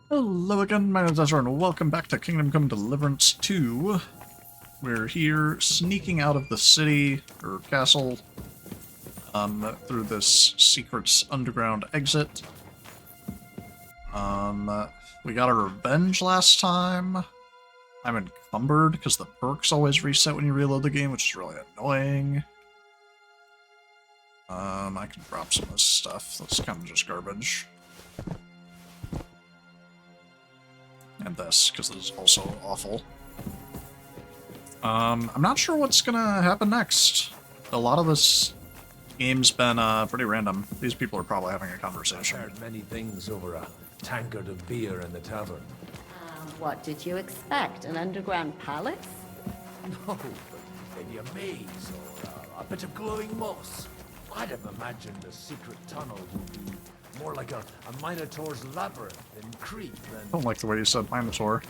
Hello again, my name is Ezra, and welcome back to Kingdom Come Deliverance 2. We're here sneaking out of the city, or castle, through this secret underground exit. We got our revenge last time. I'm encumbered because the perks always reset when you reload the game, which is really annoying. I can drop some of this stuff. That's kind of just garbage. And this, because this is also awful. I'm not sure what's gonna happen next. A lot of this game's been pretty random. These people are probably having a conversation. I've heard many things over a tankard of beer in the tavern. What did you expect? An underground palace? No, but maybe a maze or a bit of glowing moss. I'd have imagined a secret tunnel would be more like a Minotaur's labyrinth in Crete than... I don't like the way you said Minotaur.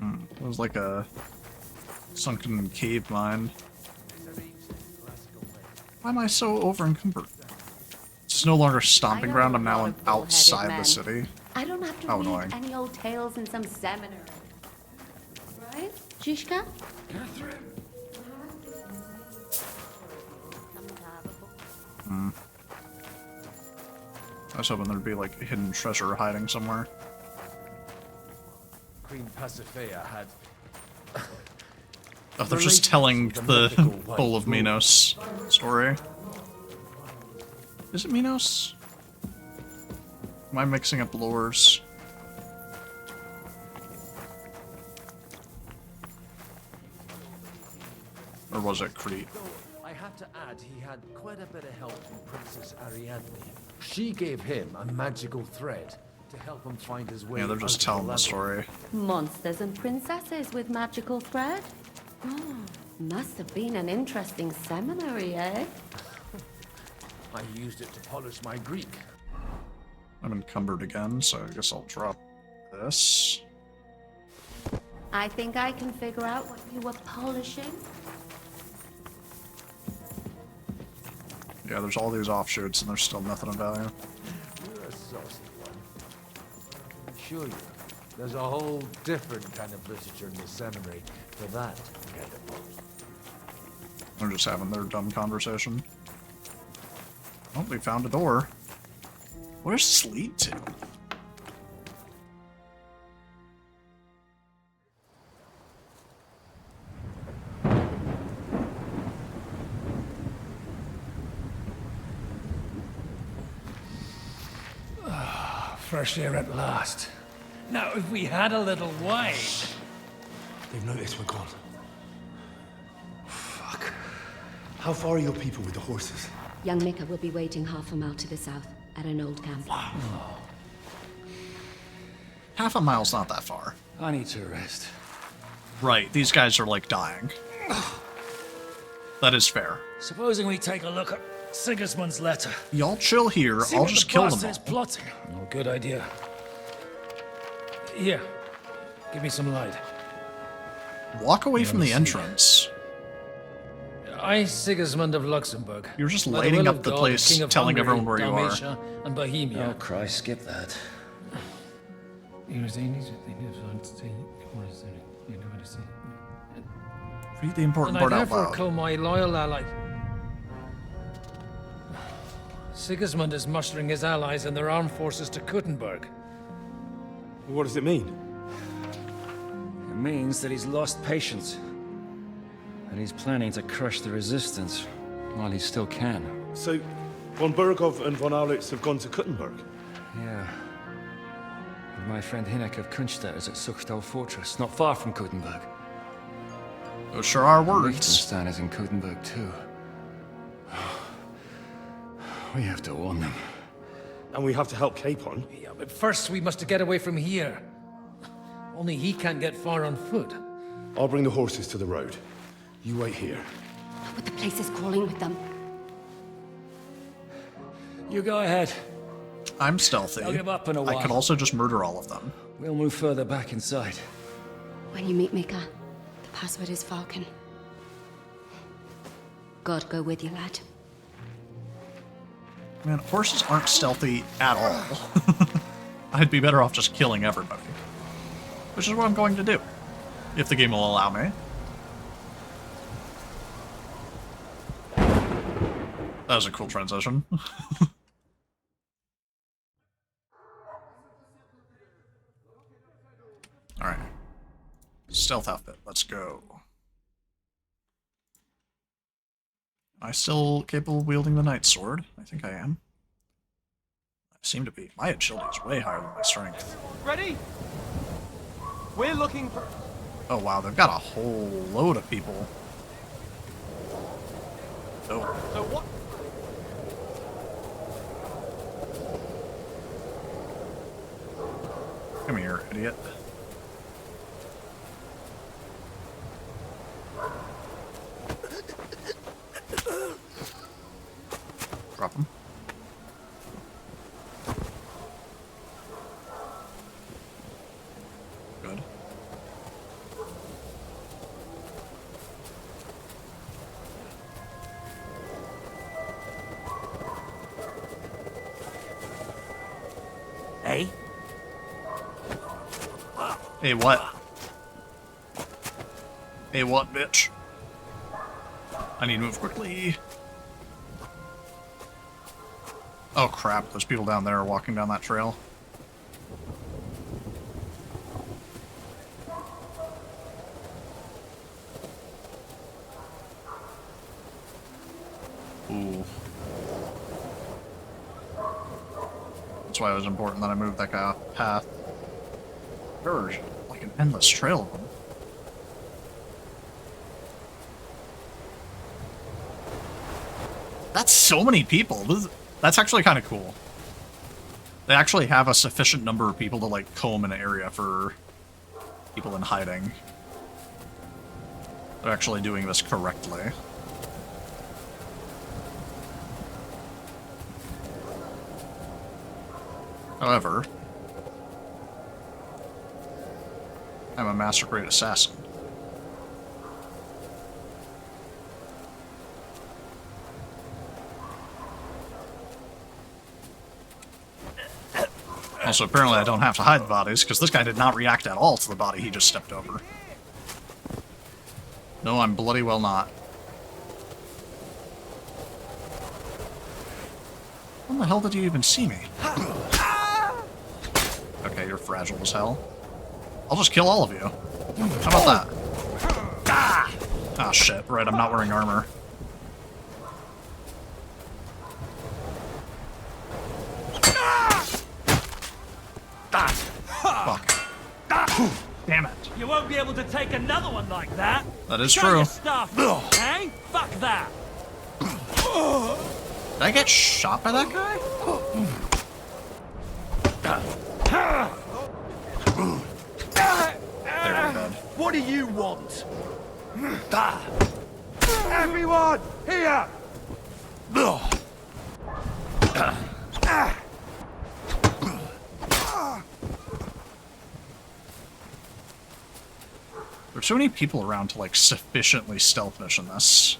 It was like a sunken cave mine. Why am I so over-encumbered? It's no longer stomping ground, I'm now outside the city. I don't have to read any old tales in some seminary. Right, Zizka? Catherine! I was hoping there'd be like a hidden treasure hiding somewhere. Queen Pasiphae had... Oh, they're just telling the Bull of Minos story. Is it Minos? Am I mixing up lores? Or was it Crete? I have to add, he had quite a bit of help from Princess Ariadne. She gave him a magical thread to help him find his way. Yeah, they're just telling the story. Monsters and princesses with magical thread? Oh, must have been an interesting seminary, eh? I used it to polish my Greek. I'm encumbered again, so I guess I'll drop this. I think I can figure out what you were polishing. Yeah, there's all these offshoots and there's still nothing of value. You're a saucy one. Sure you are. There's a whole different kind of literature in the seminary for that kind of book. They're just having their dumb conversation. Oh, we found a door. Where does this lead to? Fresh air at last. Now, if we had a little wine... They've noticed we're gone. Fuck. How far are your people with the horses? Young Mika will be waiting half a mile to the south, at an old camp. Oh. Half a mile's not that far. I need to rest. Right, these guys are like dying. That is fair. Supposing we take a look at Sigismund's letter. Y'all chill here, I'll just kill them all. Plotting. Oh, good idea. Here, give me some light. Walk away from the entrance. I, Sigismund of Luxembourg. You're just lighting up the place, telling everyone where you are. Dalmatia and Bohemia. Oh Christ, skip that. Read the important And part I out therefore loud. call my loyal ally. Sigismund is mustering his allies and their armed forces to Kuttenberg. What does it mean? It means that he's lost patience. And he's planning to crush the resistance while he still can. So, von Burgov and von Aulitz have gone to Kuttenberg? Yeah. And my friend Hinnek of Kunstadt is at Suchtal Fortress, not far from Kuttenberg. Those sure are words. Liechtenstein is in Kuttenberg too. We have to warn them. And we have to help Capon. Yeah, but first we must get away from here. Only he can't get far on foot. I'll bring the horses to the road. You wait here. But the place is crawling with them. You go ahead. I'm stealthy. I'll give up in a I while. could also just murder all of them. We'll move further back inside. When you meet Mika, the password is Falcon. God go with you, lad. Man, horses aren't stealthy at all. I'd be better off just killing everybody. Which is what I'm going to do. If the game will allow me. That was a cool transition. Alright. Stealth outfit, let's go. Am I still capable of wielding the Knight's Sword? I think I am. I seem to be. My agility is way higher than my strength. Ready? We're looking for... Oh wow, they've got a whole load of people. Oh. So what? Come here, idiot. Drop him. Good. Hey? Hey, what? Hey, what, bitch? I need to move quickly. Oh crap, those people down there are walking down that trail. Ooh. That's why it was important that I moved that guy off the path. There's like an endless trail of them. That's so many people. That's actually kind of cool. They actually have a sufficient number of people to like comb an area for people in hiding. They're actually doing this correctly. However, I'm a master-grade assassin. Also, apparently I don't have to hide the bodies, because this guy did not react at all to the body he just stepped over. No, I'm bloody well not. When the hell did you even see me? Okay, you're fragile as hell. I'll just kill all of you. How about that? Ah, shit. Right, I'm not wearing armor. Fuck. Damn it. You won't be able to take another one like that. That is Show true. your stuff, hey? Fuck that. Did I get shot by that guy? There, you're dead. What do you want? Everyone, here! There's so many people around to, like, sufficiently stealth mission this.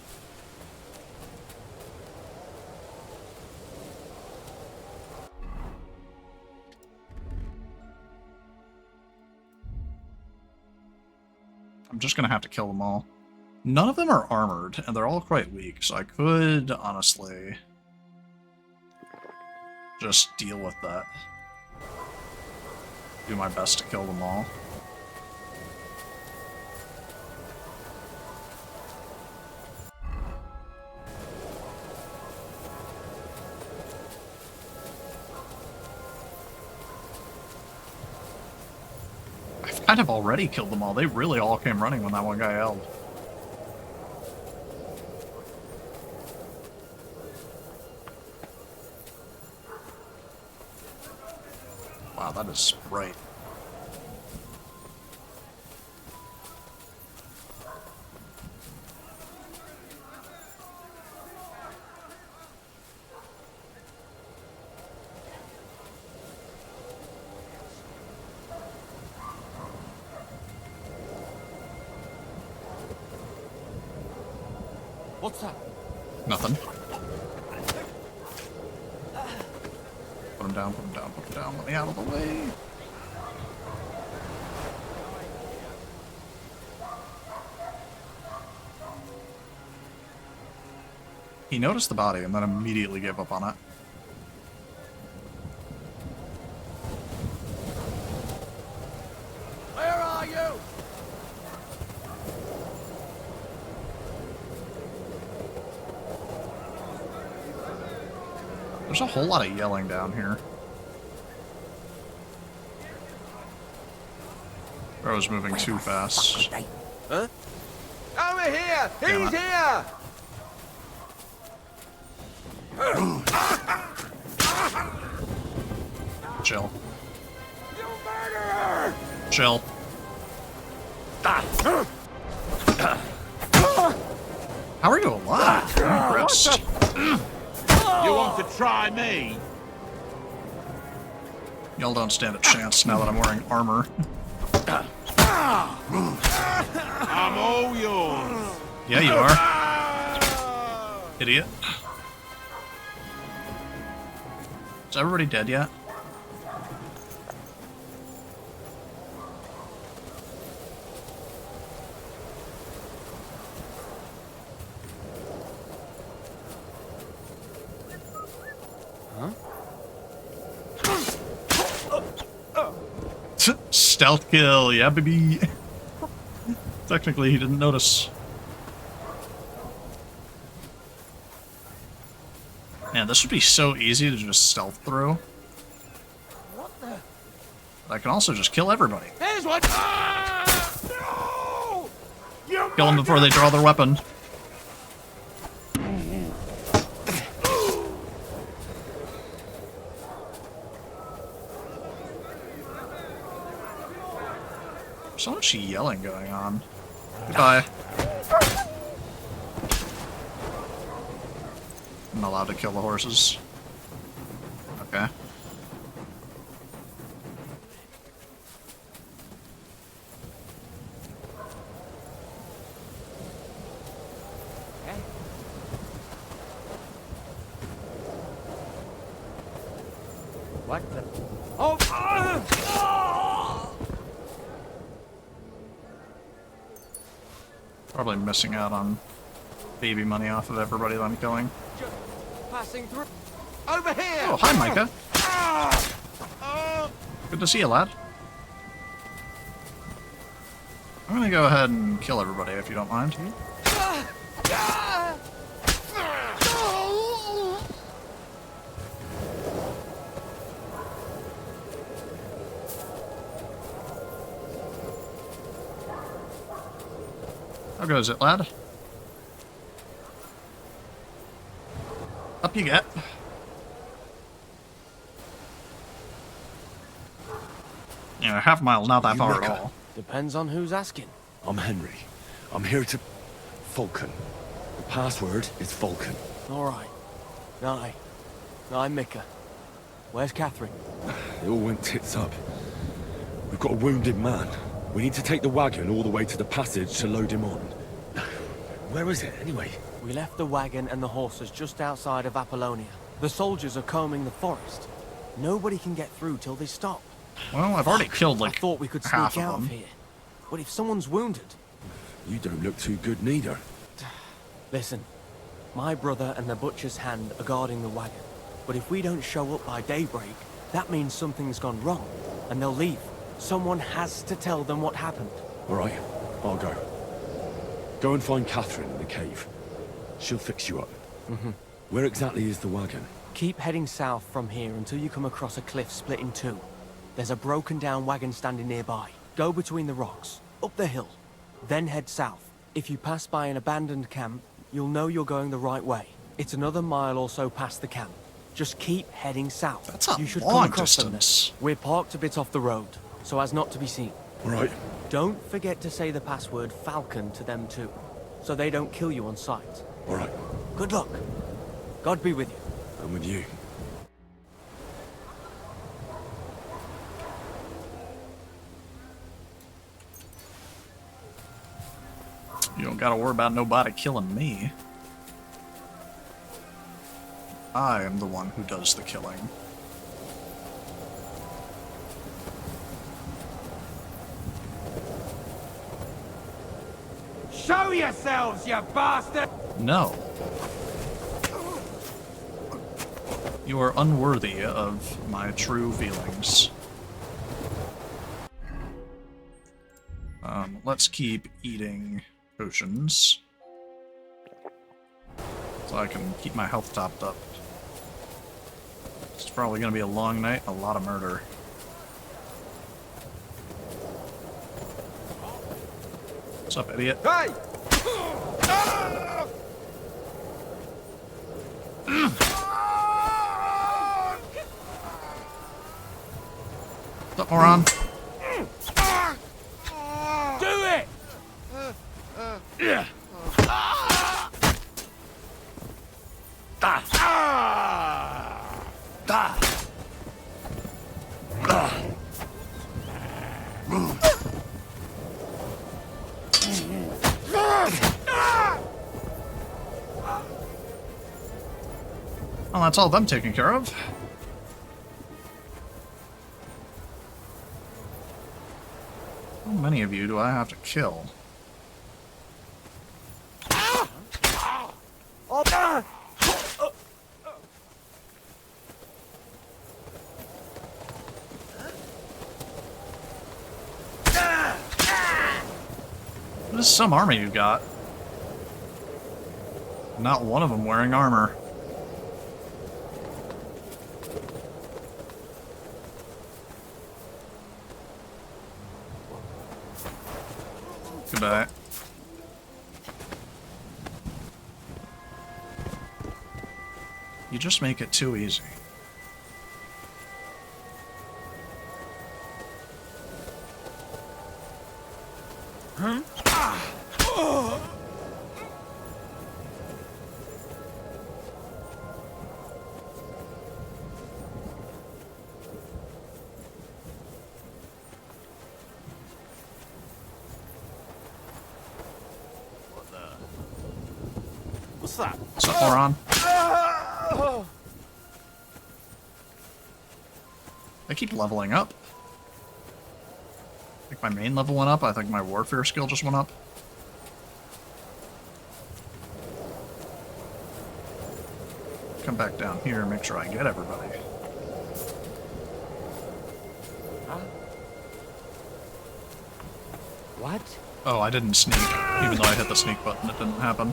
I'm just gonna have to kill them all. None of them are armored, and they're all quite weak, so I could, honestly, just deal with that. Do my best to kill them all. I've kind of already killed them all. They really all came running when that one guy yelled. Wow, that is bright. What's that? Nothing. down, put him down, put him down. Let me out of the way. He noticed the body and then immediately gave up on it. Where are you? There's a whole lot of yelling down here. I was moving too fast. Huh? Over here! Damn He's it. here! Chill. You murderer! Chill. How are you alive? I'm impressed. You want to try me? Y'all don't stand a chance now that I'm wearing armor. I'm all yours. Yeah, you are. Idiot. Is everybody dead yet? Stealth kill, yeah, baby. Technically, he didn't notice. Man, this would be so easy to just stealth through. What the? But I can also just kill everybody. Here's one! No! You Kill them before they draw their weapon. So much yelling going on. Goodbye. I'm not allowed to kill the horses. Okay. What the? Oh! Probably missing out on baby money off of everybody that I'm killing. Just passing through. Over here! Oh, hi, Micah. Good to see you, lad. I'm gonna go ahead and kill everybody if you don't mind. How goes it, lad? Up you get. Yeah, half a mile, not that far at all. Depends on who's asking. I'm Henry. I'm here to... Falcon. The password is Falcon. Alright. No, I'm Micah. Where's Catherine? It all went tits up. We've got a wounded man. We need to take the wagon all the way to the passage to load him on. Where is it, anyway? We left the wagon and the horses just outside of Apollonia. The soldiers are combing the forest. Nobody can get through till they stop. Well, I've already killed I like thought we could half sneak out of of them. here. But if someone's wounded... You don't look too good neither. Listen, my brother and the butcher's hand are guarding the wagon. But if we don't show up by daybreak, that means something's gone wrong. And they'll leave. Someone has to tell them what happened. All right, I'll go. Go and find Catherine in the cave. She'll fix you up. Where exactly is the wagon? Keep heading south from here until you come across a cliff split in two. There's a broken down wagon standing nearby. Go between the rocks, up the hill, then head south. If you pass by an abandoned camp, you'll know you're going the right way. It's another mile or so past the camp. Just keep heading south. That's a you should long come across them distance. there. We're parked a bit off the road, so as not to be seen. All right. Don't forget to say the password Falcon to them too, so they don't kill you on sight. All right. Good luck. God be with you. I'm with you. You don't gotta worry about nobody killing me. I am the one who does the killing. Show yourselves, you bastard! No. You are unworthy of my true feelings. Let's keep eating potions. So I can keep my health topped up. It's probably going to be a long night, a lot of murder. What's up, idiot? Hey! What's up, moron? Do it! Well, that's all them taken care of. How many of you do I have to kill? This is some army you got. Not one of them wearing armor. Goodbye. You just make it too easy. What's that? What's up, moron? I keep leveling up. I think my main level went up. I think my warfare skill just went up. Come back down here and make sure I get everybody. What? Oh, I didn't sneak. Even though I hit the sneak button, it didn't happen.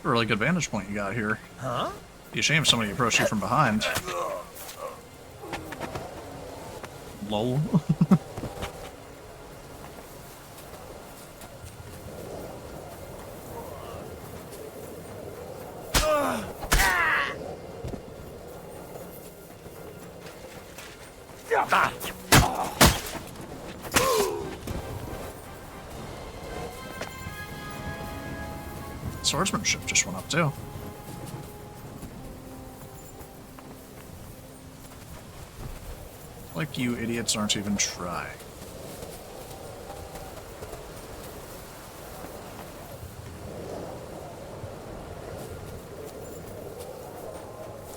A really good vantage point you got here. Huh? Be a shame if somebody approached you from behind. Lol. Swordsmanship just went up too. Like you idiots aren't even trying.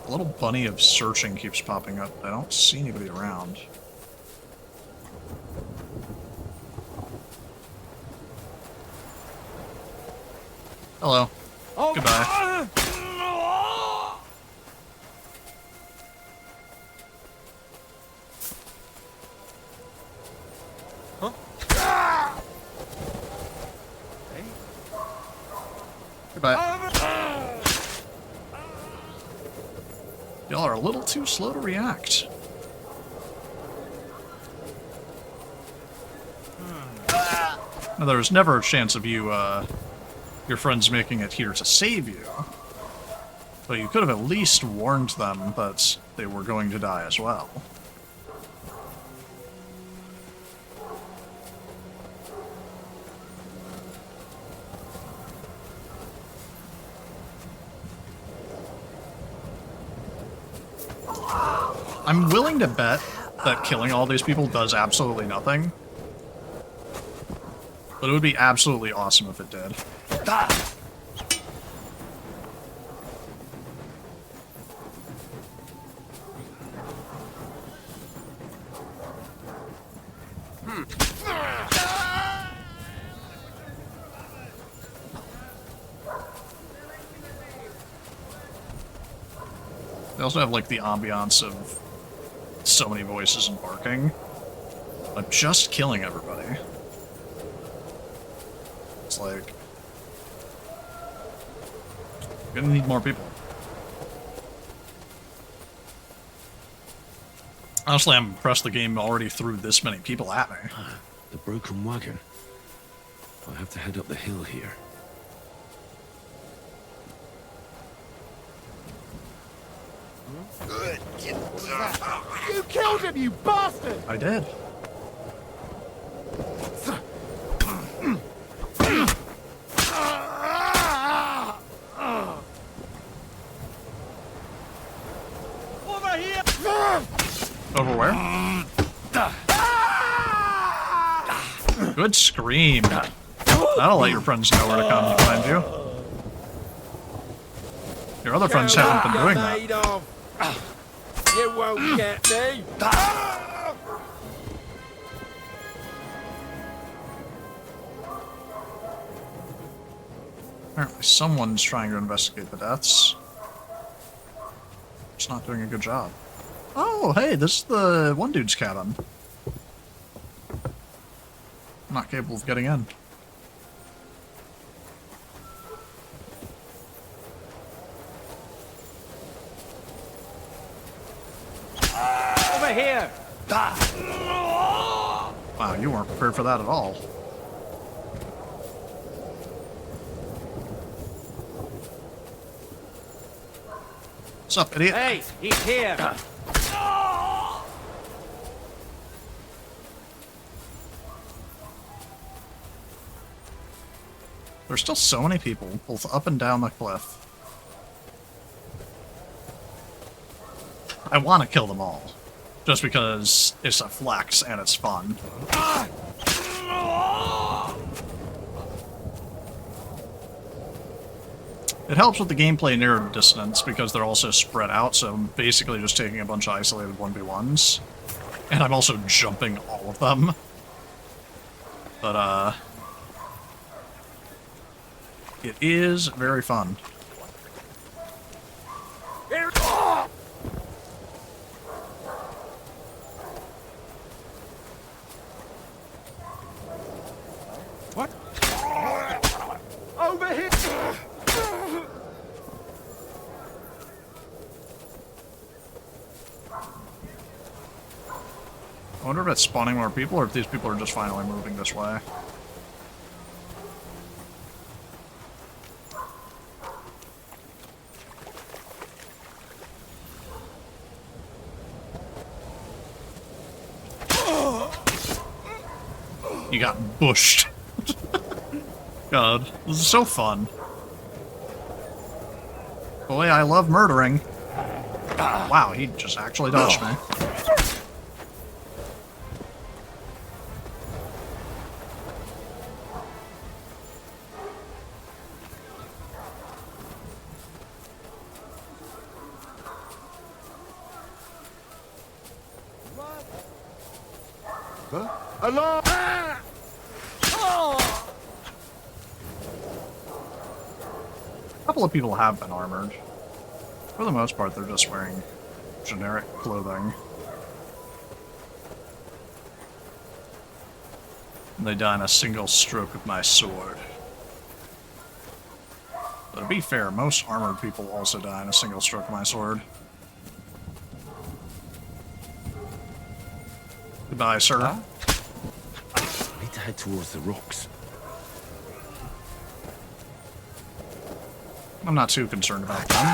A little bunny of searching keeps popping up. I don't see anybody around. Hello. Oh, Goodbye. Goodbye. Y'all are a little too slow to react. Now, there's never a chance of you, your friends making it here to save you. But you could have at least warned them that they were going to die as well. I'm willing to bet that killing all these people does absolutely nothing. But it would be absolutely awesome if it did. They also have like the ambiance of so many voices and barking, but just killing everybody. It's like, we're gonna need more people. Honestly, I'm impressed the game already threw this many people at me. The broken wagon. I'll have to head up the hill here. You killed him, you bastard! I did. Over here! Over where? Good scream. That'll let your friends know where to come to find you. Your other friends haven't been doing that. You won't get me! Apparently someone's trying to investigate the deaths. It's not doing a good job. Oh, hey, this is the one dude's cabin. I'm not capable of getting in. Over here! Wow, you weren't prepared for that at all. What's up, idiot? Hey, he's here! There's still so many people, both up and down the cliff. I want to kill them all, just because it's a flex and it's fun. It helps with the gameplay near distance because they're also spread out, so I'm basically just taking a bunch of isolated 1v1s. And I'm also jumping all of them. But, it is very fun. What? Over here! I wonder if it's spawning more people or if these people are just finally moving this way. You got bushed. God, this is so fun. Boy, I love murdering. Wow, he just actually dodged me. Along! A couple of people have been armored. For the most part, they're just wearing generic clothing. And they die in a single stroke of my sword. But to be fair, most armored people also die in a single stroke of my sword. Goodbye, sir. I need to head towards the rocks. I'm not too concerned about them.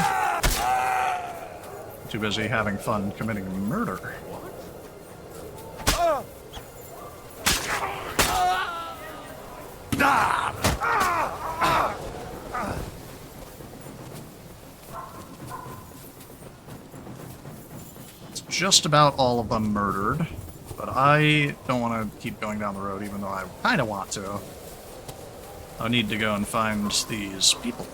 Too busy having fun committing murder. It's just about all of them murdered, but I don't want to keep going down the road even though I kind of want to. I need to go and find these people.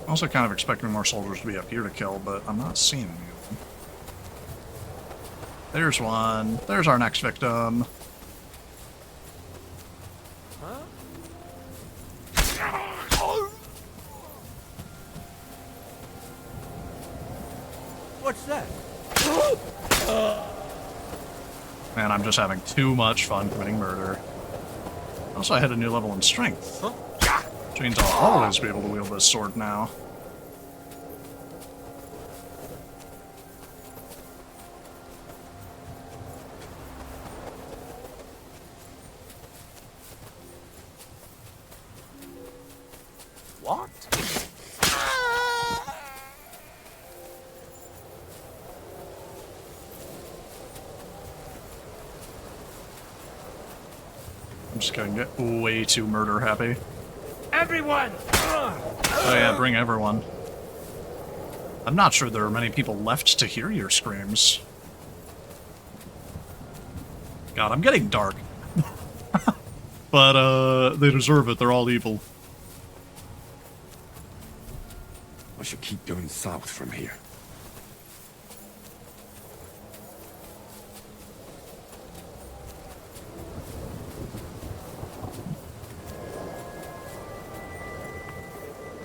I'm also kind of expecting more soldiers to be up here to kill, but I'm not seeing any of them. There's one. There's our next victim. Man, I'm just having too much fun committing murder. Also, I hit a new level in strength. Which means I'll always be able to wield this sword now. What? I'm just gonna get way too murder happy. Everyone! Oh yeah, bring everyone. I'm not sure there are many people left to hear your screams. God, I'm getting dark. But, they deserve it. They're all evil. I should keep going south from here.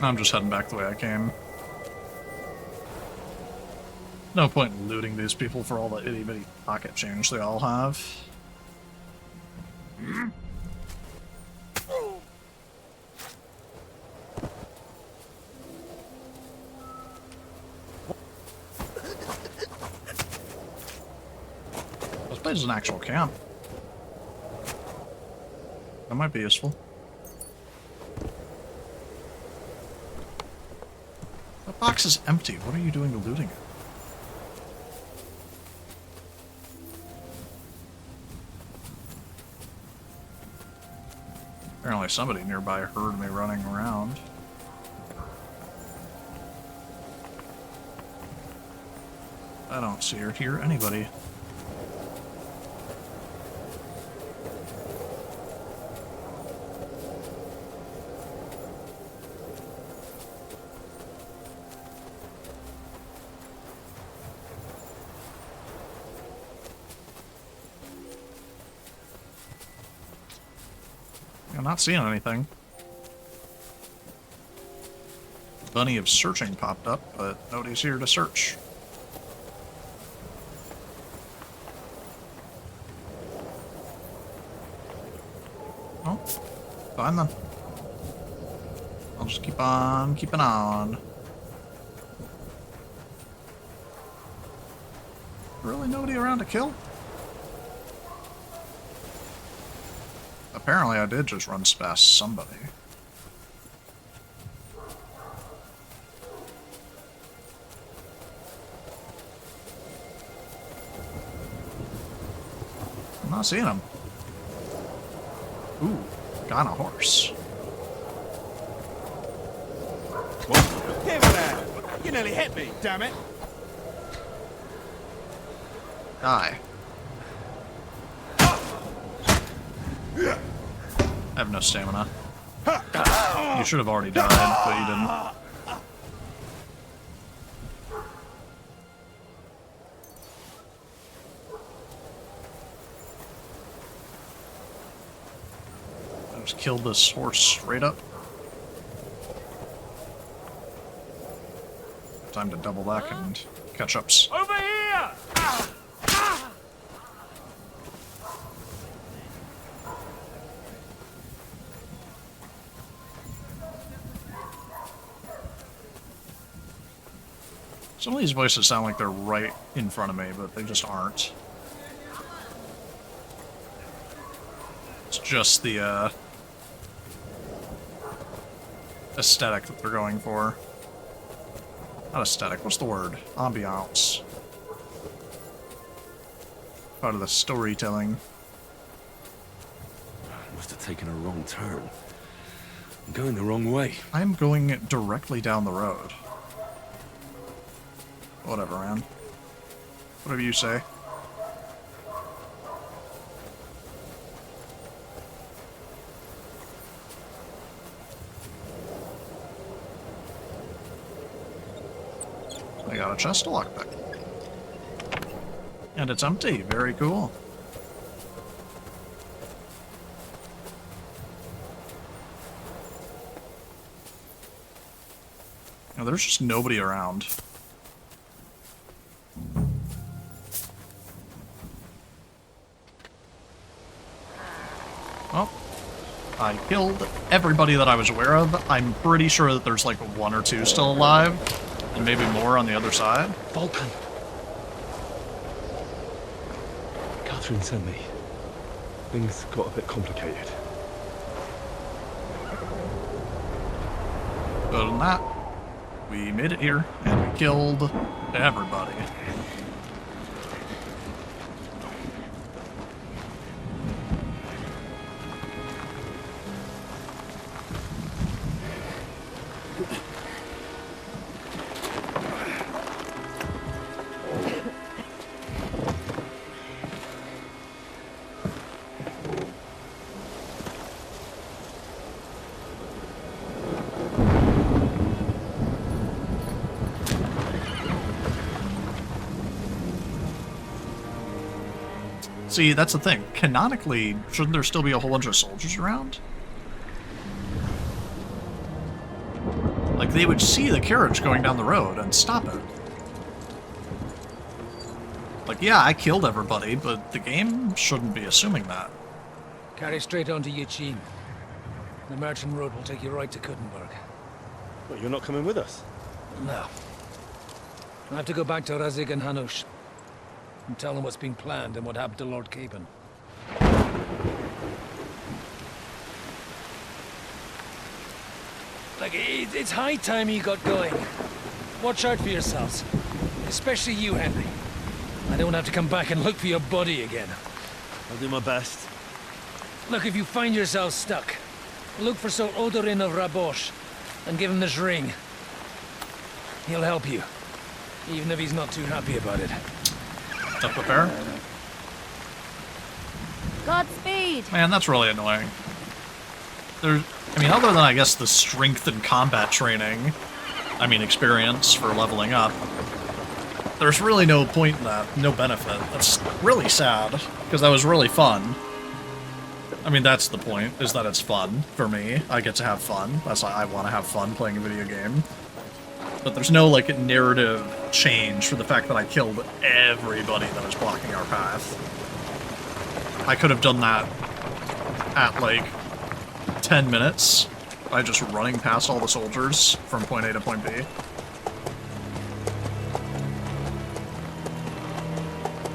I'm just heading back the way I came. No point in looting these people for all the itty-bitty pocket change they all have. This place is an actual camp. That might be useful. The box is empty. What are you doing to looting it? Apparently somebody nearby heard me running around. I don't see or hear anybody. I'm not seeing anything. Bunny of searching popped up, but nobody's here to search. Oh, fine then. I'll just keep on keeping on. Really nobody around to kill? Apparently I did just run past somebody. I'm not seeing him. Ooh, got a horse. Give it that! You nearly hit me, damn it! Die. I have no stamina. You should have already died, but you didn't. I just killed this horse straight up. Time to double back and catch ups. Over here! Some of these voices sound like they're right in front of me, but they just aren't. It's just the, aesthetic that they're going for. Not aesthetic, what's the word? Ambiance. Part of the storytelling. Must have taken a wrong turn. I'm going the wrong way. I'm going directly down the road. Whatever, man. Whatever you say. I got a chest to lockpick. And it's empty. Very cool. Now, there's just nobody around. Well, I killed everybody that I was aware of. I'm pretty sure that there's like 1 or 2 still alive, and maybe more on the other side. Vulcan! Catherine sent me. Things got a bit complicated. Other than that, we made it here, and we killed everybody. See, that's the thing. Canonically, shouldn't there still be a whole bunch of soldiers around? Like, they would see the carriage going down the road and stop it. Like, yeah, I killed everybody, but the game shouldn't be assuming that. Carry straight on to Yichin. The merchant road will take you right to Kuttenberg. What, you're not coming with us? No. I have to go back to Razig and Hanush and tell them what's being planned and what happened to Lord Capen. Like, it's high time you got going. Watch out for yourselves. Especially you, Henry. I don't have to come back and look for your body again. I'll do my best. Look, if you find yourselves stuck, look for Sir Odorin of Rabosh and give him this ring. He'll help you, even if he's not too happy about it. Up with her? Godspeed! Man, that's really annoying. I mean, other than, I guess, the strength and combat training, I mean, experience for leveling up, there's really no point in that, no benefit. That's really sad, because that was really fun. I mean, that's the point, is that it's fun for me. I get to have fun. That's why I want to have fun playing a video game. But there's no, like, narrative change for the fact that I killed everybody that was blocking our path. I could have done that at, like, 10 minutes by just running past all the soldiers from point A to point B.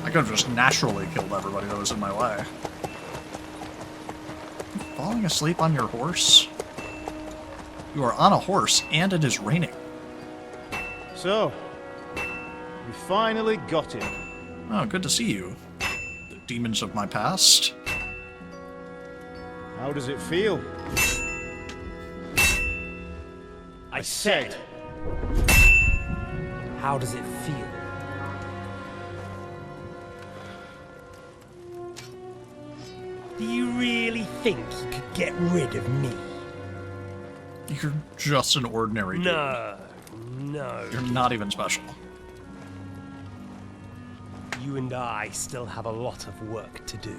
I could have just naturally killed everybody that was in my way. Falling asleep on your horse? You are on a horse, and it is raining. So, we finally got him. Oh, good to see you. The demons of my past. How does it feel? I said, How does it feel? Do you really think you could get rid of me? You're just an ordinary dude. No. You're not even special. You and I still have a lot of work to do.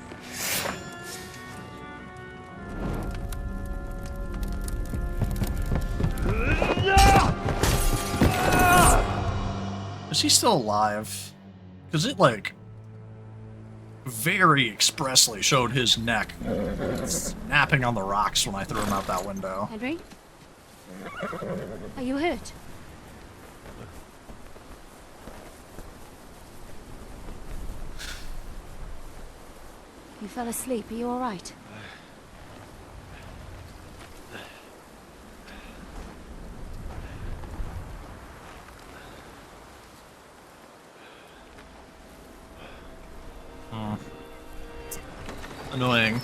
Is he still alive? Because it, like, very expressly showed his neck snapping on the rocks when I threw him out that window. Henry? Are you hurt? You fell asleep. Are you all right? Annoying.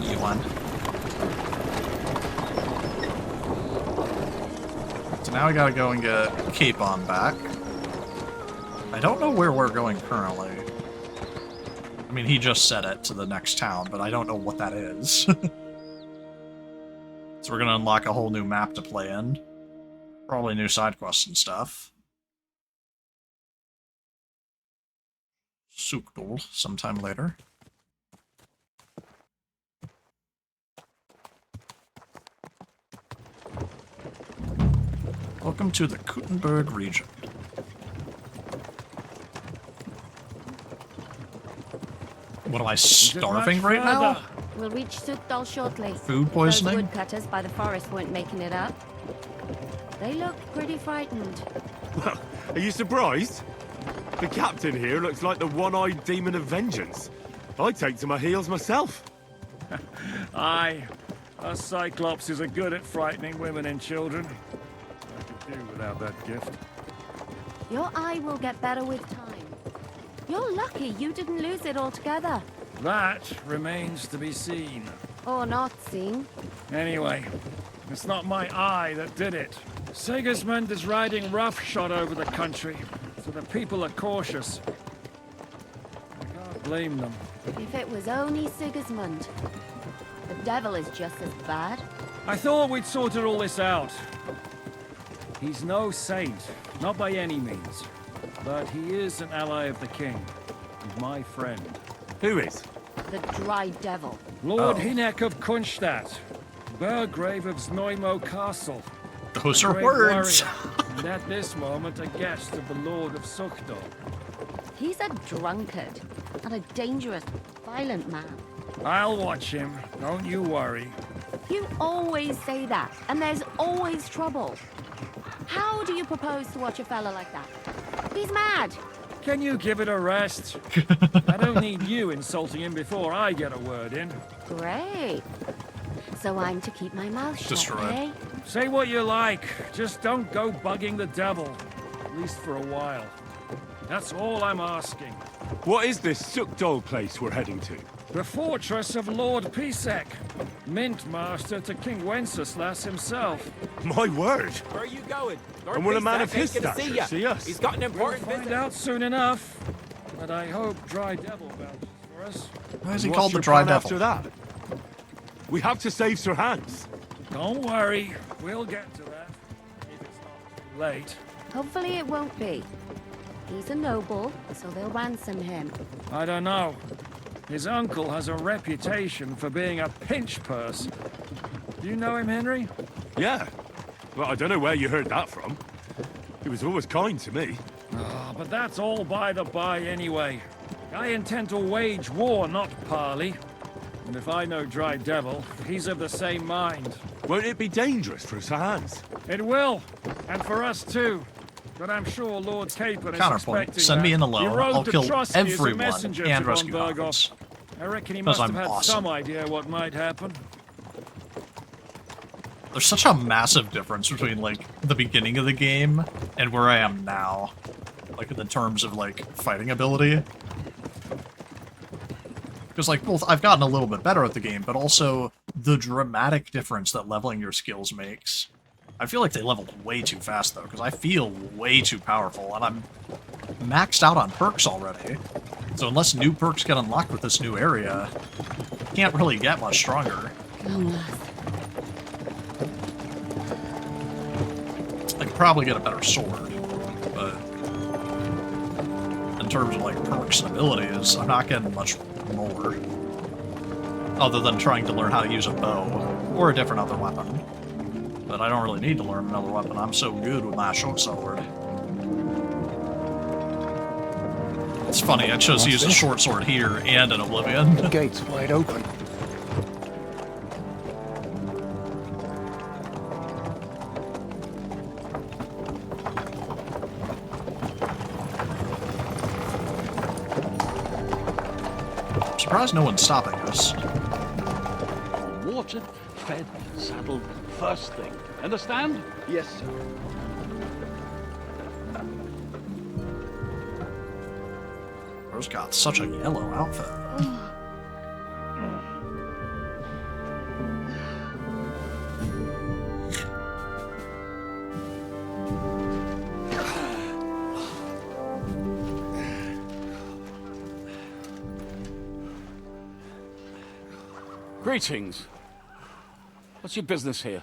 You won. So now we gotta go and get Capon back. I don't know where we're going currently. I mean, he just said it to the next town, but I don't know what that is. So we're gonna unlock a whole new map to play in. Probably new side quests and stuff. Sukdul sometime later. Welcome to the Kuttenberg region. What am I, starving right now? We'll reach Sukdal shortly. Food poisoning? Those woodcutters by the forest weren't making it up. They look pretty frightened. Well, are you surprised? The captain here looks like the one-eyed demon of vengeance. I'd take to my heels myself. Aye. Us Cyclopses are good at frightening women and children. I could do without that gift. Your eye will get better with time. You're lucky you didn't lose it altogether. That remains to be seen. Or not seen. Anyway, it's not my eye that did it. Sigismund is riding roughshod over the country, so the people are cautious. I can't blame them. If it was only Sigismund. The devil is just as bad. I thought we'd sorted all this out. He's no saint, not by any means. But he is an ally of the king, and my friend. Who is? The dry devil. Lord Hinek of Kunstadt, Burgrave of Znojmo Castle. Those a are great words. warrior, and at this moment a guest of the Lord of Sukdal. He's a drunkard, and a dangerous, violent man. I'll watch him, don't you worry. You always say that, and there's always trouble. How do you propose to watch a fella like that? He's mad. Can you give it a rest? I don't need you insulting him before I get a word in. Great. So I'm to keep my mouth shut, Destroyed. eh? Say what you like, just don't go bugging the devil. At least for a while. That's all I'm asking. What is this Sukdal place we're heading to? The fortress of Lord Pisek, Mint Master to King Wenceslas himself. My word! Where are you going? Lord And will a man Pisek of his ain't gonna stature see us? He's got an We'll important find visit. out soon enough. But I hope Dry Devil vouches for us. Why is he What's called the your Dry plan Devil? after that? We have to save Sir Hans. Don't worry, we'll get to that. If it's not too late. Hopefully it won't be. He's a noble, so they'll ransom him. I don't know. His uncle has a reputation for being a pinch purse. Do you know him, Henry? Yeah. Well, I don't know where you heard that from. He was always kind to me. Oh, but that's all by the by anyway. I intend to wage war, not parley. And if I know Dry Devil, he's of the same mind. Won't it be dangerous for Sir Hans? It will, and for us too. But I'm sure Lord Capon is Counterpoint. expecting Send me that. in the He low. rode I'll to kill Trosky as a everyone messenger and to rescue von Burgos. Hawkins. I reckon he Because must have I'm had awesome. some idea what might happen. There's such a massive difference between, like, the beginning of the game and where I am now. Like, in the terms of, like, fighting ability. Because, like, both I've gotten a little bit better at the game, but also the dramatic difference that leveling your skills makes. I feel like they leveled way too fast, though, because I feel way too powerful, and I'm maxed out on perks already. So unless new perks get unlocked with this new area, I can't really get much stronger. I could probably get a better sword, but in terms of, like, perks and abilities, I'm not getting much more. Other than trying to learn how to use a bow, or a different other weapon. But I don't really need to learn another weapon, I'm so good with my short sword. It's funny, I chose to use a short sword here and in Oblivion. The gate's wide open. I'm surprised no one's stopping us. Watered, fed, saddled, first thing. Understand? Yes, sir. Bro's got such a yellow outfit. Greetings. What's your business here?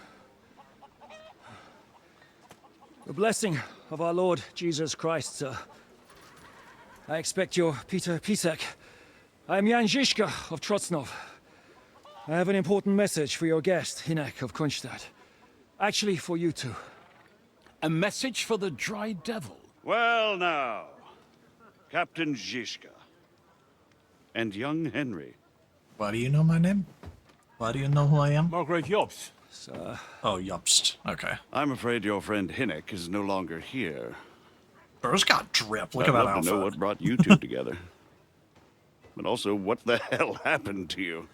The blessing of our Lord Jesus Christ, sir. I expect you're Peter Pisek. I am Jan Žižka of Trocnov. I have an important message for your guest, Hinek of Kunstadt. Actually, for you two. A message for the Dry Devil? Well now, Captain Zizka. And young Henry. Why do you know my name? Why do you know who I am? Margrave Jobst. Oh, Yupst. Okay. I'm afraid your friend Hinnick is no longer here. Bro's got drip. Look I'd at that love to outfit. know what brought you two together. But also, what the hell happened to you?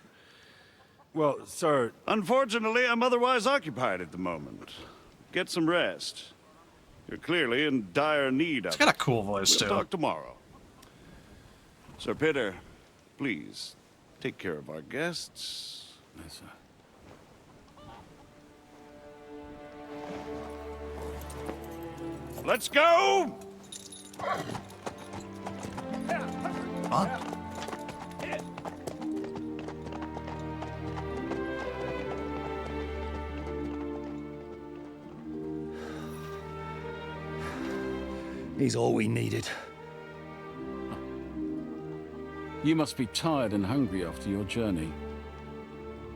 Well, sir, Unfortunately, I'm otherwise occupied at the moment. Get some rest. You're clearly in dire need of He's got a cool voice, We'll too. talk tomorrow. Sir Peter, please, take care of our guests. Yes, sir. Let's go! Fun. He's all we needed. You must be tired and hungry after your journey.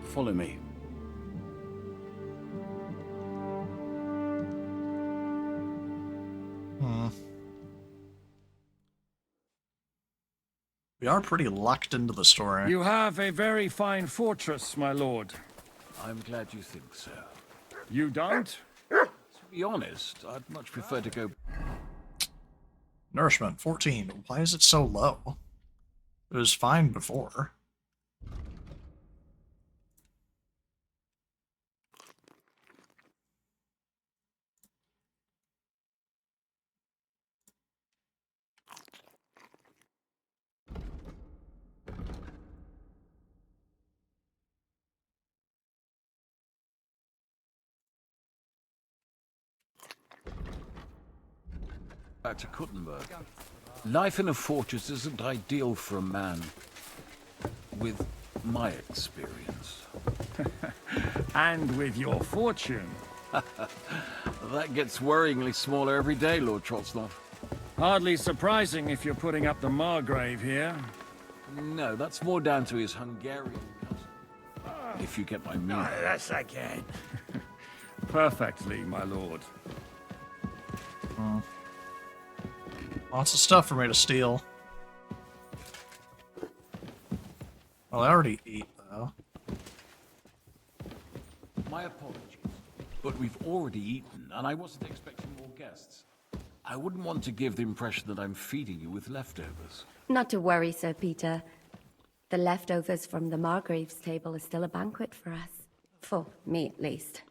Follow me. We are pretty locked into the story. You have a very fine fortress, my lord. I'm glad you think so. You don't? To be honest, I'd much prefer to go... Nourishment, 14. Why is it so low? It was fine before. Back to Kuttenberg. Life in a fortress isn't ideal for a man with my experience. And with your fortune. That gets worryingly smaller every day, Lord Trotsnov. Hardly surprising if you're putting up the Margrave here. No, that's more down to his Hungarian cousin. If you get my meaning. Yes, I can. Perfectly, my lord. Lots of stuff for me to steal. Well, I already ate, though. My apologies, but we've already eaten, and I wasn't expecting more guests. I wouldn't want to give the impression that I'm feeding you with leftovers. Not to worry, Sir Peter. The leftovers from the Margrave's table is still a banquet for us. For me, at least.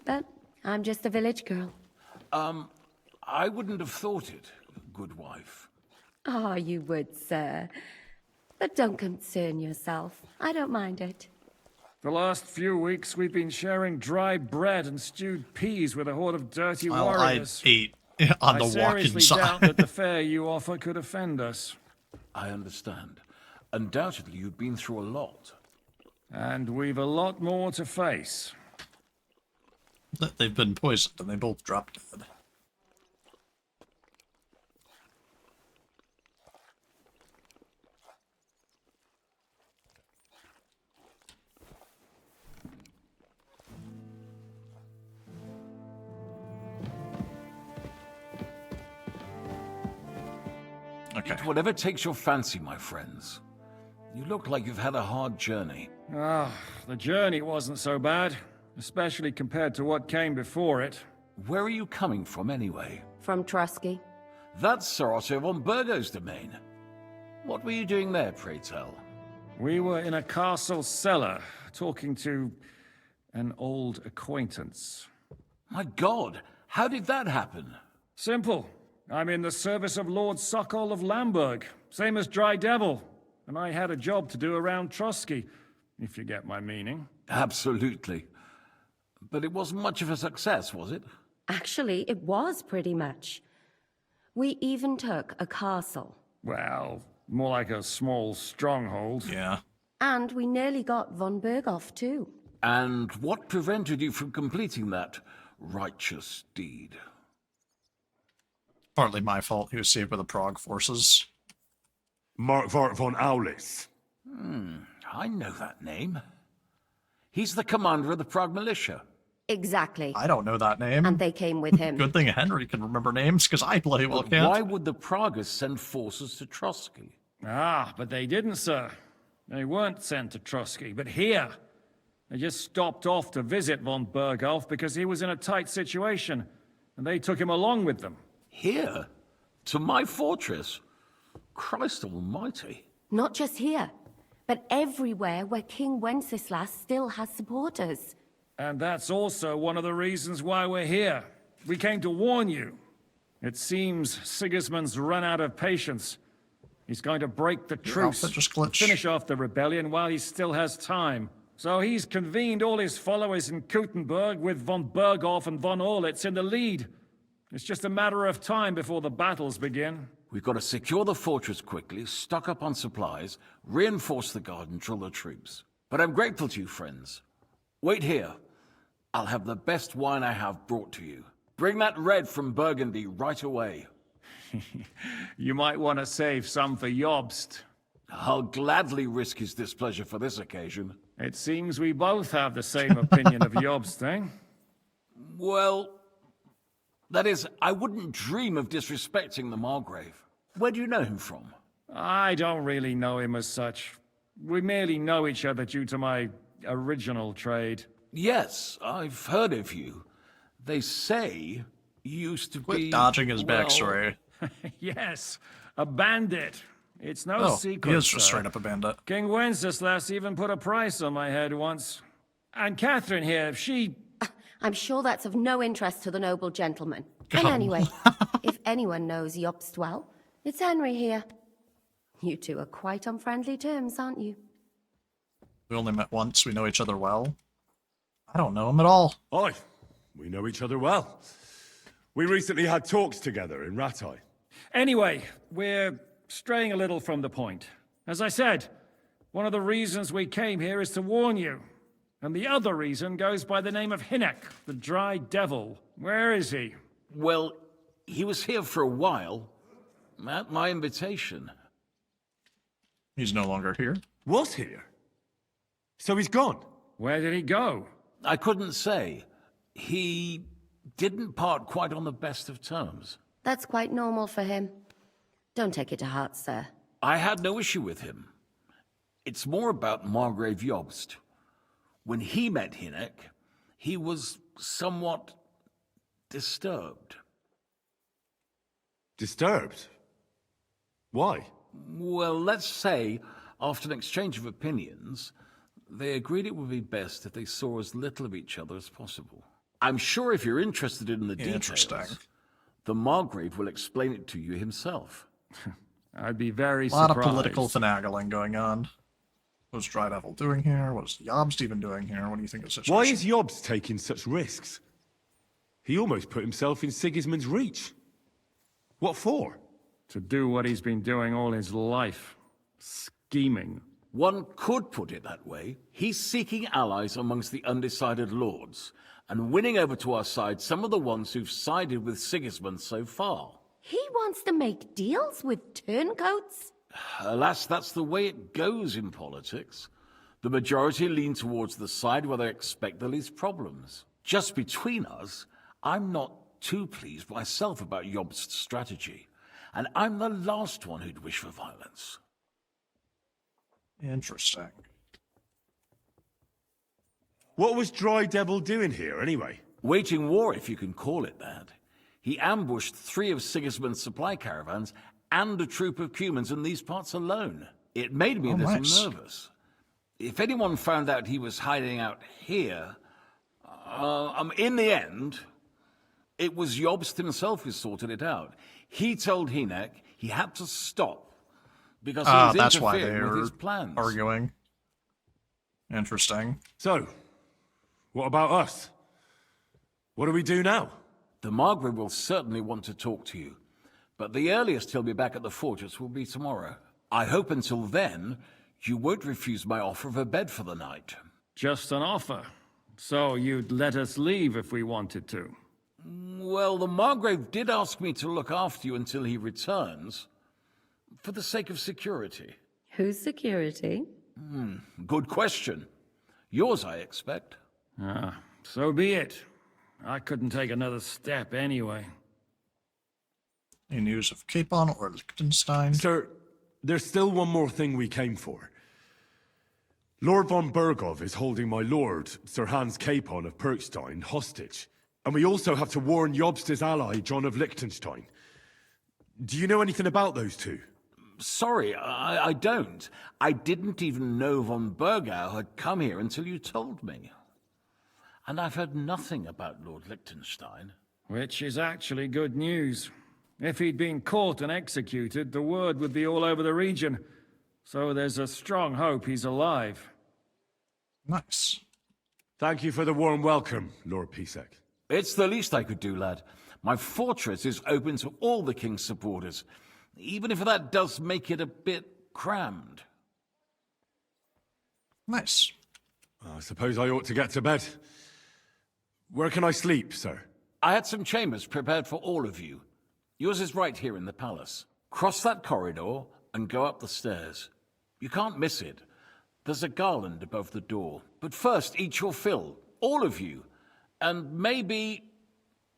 But I'm just a village girl. I wouldn't have thought it, good wife. Oh, you would, sir. But don't concern yourself. I don't mind it. The last few weeks we've been sharing dry bread and stewed peas with a horde of dirty Well, warriors. I ate on the I walk-in seriously doubt that side. the fare you offer could offend us. I understand. Undoubtedly, you've been through a lot. And we've a lot more to face. They've been poisoned, and they both dropped dead. Okay. Eat whatever takes your fancy, my friends. You look like you've had a hard journey. Ah, the journey wasn't so bad, especially compared to what came before it. Where are you coming from, anyway? From Trosky. That's Sir Otto von Burgo's domain. What were you doing there, pray tell? We were in a castle cellar, talking to an old acquaintance. My God, how did that happen? Simple. I'm in the service of Lord Sokol of Lamberg, same as Dry Devil, and I had a job to do around Trosky, if you get my meaning. Absolutely. But it wasn't much of a success, was it? Actually, it was pretty much. We even took a castle. Well, more like a small stronghold. Yeah. And we nearly got von Berghoff, too. And what prevented you from completing that righteous deed? Partly my fault. He was saved by the Prague forces. Markvart von Aulis. I know that name. He's the commander of the Prague militia. Exactly. I don't know that name. And they came with him. Good thing Henry can remember names, because I bloody well But can't. why would the Pragas send forces to Trosky? Ah, but they didn't, sir. They weren't sent to Trosky, but here. They just stopped off to visit von Berghoff because he was in a tight situation, and they took him along with them. Here? To my fortress? Christ almighty. Not just here, but everywhere where King Wenceslas still has supporters. And that's also one of the reasons why we're here. We came to warn you. It seems Sigismund's run out of patience. He's going to break the truce, just glitched. finish off the rebellion while he still has time. So he's convened all his followers in Kuttenberg with von Berghoff and von Orlitz in the lead. It's just a matter of time before the battles begin. We've got to secure the fortress quickly, stock up on supplies, reinforce the guard and drill the troops. But I'm grateful to you, friends. Wait here. I'll have the best wine I have brought to you. Bring that red from Burgundy right away. You might want to save some for Jobst. I'll gladly risk his displeasure for this occasion. It seems we both have the same opinion of Jobst, eh? Well, that is, I wouldn't dream of disrespecting the Margrave. Where do you know him from? I don't really know him as such. We merely know each other due to my original trade. Yes, I've heard of you. They say you used to Quit be... dodging his well, backstory. Yes, a bandit. It's no secret, he is just sir. straight up a bandit. King Wenceslas even put a price on my head once. And Catherine here, she... I'm sure that's of no interest to the noble gentleman. Come. And anyway, if anyone knows Jobst well, it's Henry here. You two are quite on friendly terms, aren't you? We only met once, we know each other well. I don't know him at all. Aye, we know each other well. We recently had talks together in Ratai. Anyway, we're straying a little from the point. As I said, one of the reasons we came here is to warn you. And the other reason goes by the name of Hinnek, the Dry Devil. Where is he? Well, he was here for a while, at my invitation. He's no longer here. Was here? So he's gone? Where did he go? I couldn't say. He didn't part quite on the best of terms. That's quite normal for him. Don't take it to heart, sir. I had no issue with him. It's more about Margrave Jobst. When he met Hinnek, he was somewhat disturbed. Disturbed? Why? Well, let's say, after an exchange of opinions, they agreed it would be best if they saw as little of each other as possible. I'm sure if you're interested in the details, the Margrave will explain it to you himself. I'd be very A lot surprised. of political finagling going on. What's Dry Devil doing here? What's Jobst even doing here? What do you think of the situation? Why is Jobst taking such risks? He almost put himself in Sigismund's reach. What for? To do what he's been doing all his life. Scheming. One could put it that way. He's seeking allies amongst the undecided lords, and winning over to our side some of the ones who've sided with Sigismund so far. He wants to make deals with turncoats? Alas, that's the way it goes in politics. The majority lean towards the side where they expect the least problems. Just between us, I'm not too pleased myself about Jobst's strategy, and I'm the last one who'd wish for violence. Interesting. What was Dry Devil doing here, anyway? Waging war, if you can call it that. He ambushed 3 of Sigismund's supply caravans and a troop of Cumans in these parts alone. It made me a little nervous. If anyone found out he was hiding out here, in the end, it was Jobst himself who sorted it out. He told Hinnek he had to stop because he was that's why interfering with they're his plans. arguing. Interesting. So, what about us? What do we do now? The Margrave will certainly want to talk to you, but the earliest he'll be back at the fortress will be tomorrow. I hope until then, you won't refuse my offer of a bed for the night. Just an offer. So you'd let us leave if we wanted to? Well, the Margrave did ask me to look after you until he returns, for the sake of security. Whose security? Good question. Yours, I expect. So be it. I couldn't take another step anyway. Any news of Capon or Liechtenstein? Sir, there's still one more thing we came for. Lord von Bergov is holding my lord, Sir Hans Capon of Perkstein, hostage. And we also have to warn Jobster's ally, John of Liechtenstein. Do you know anything about those two? Sorry, I don't. I didn't even know von Bergau had come here until you told me. And I've heard nothing about Lord Liechtenstein. Which is actually good news. If he'd been caught and executed, the word would be all over the region. So there's a strong hope he's alive. Nice. Thank you for the warm welcome, Lord Pisek. It's the least I could do, lad. My fortress is open to all the king's supporters, even if that does make it a bit crammed. Nice. I suppose I ought to get to bed. Where can I sleep, sir? I had some chambers prepared for all of you. Yours is right here in the palace. Cross that corridor and go up the stairs. You can't miss it. There's a garland above the door. But first, eat your fill, all of you. And maybe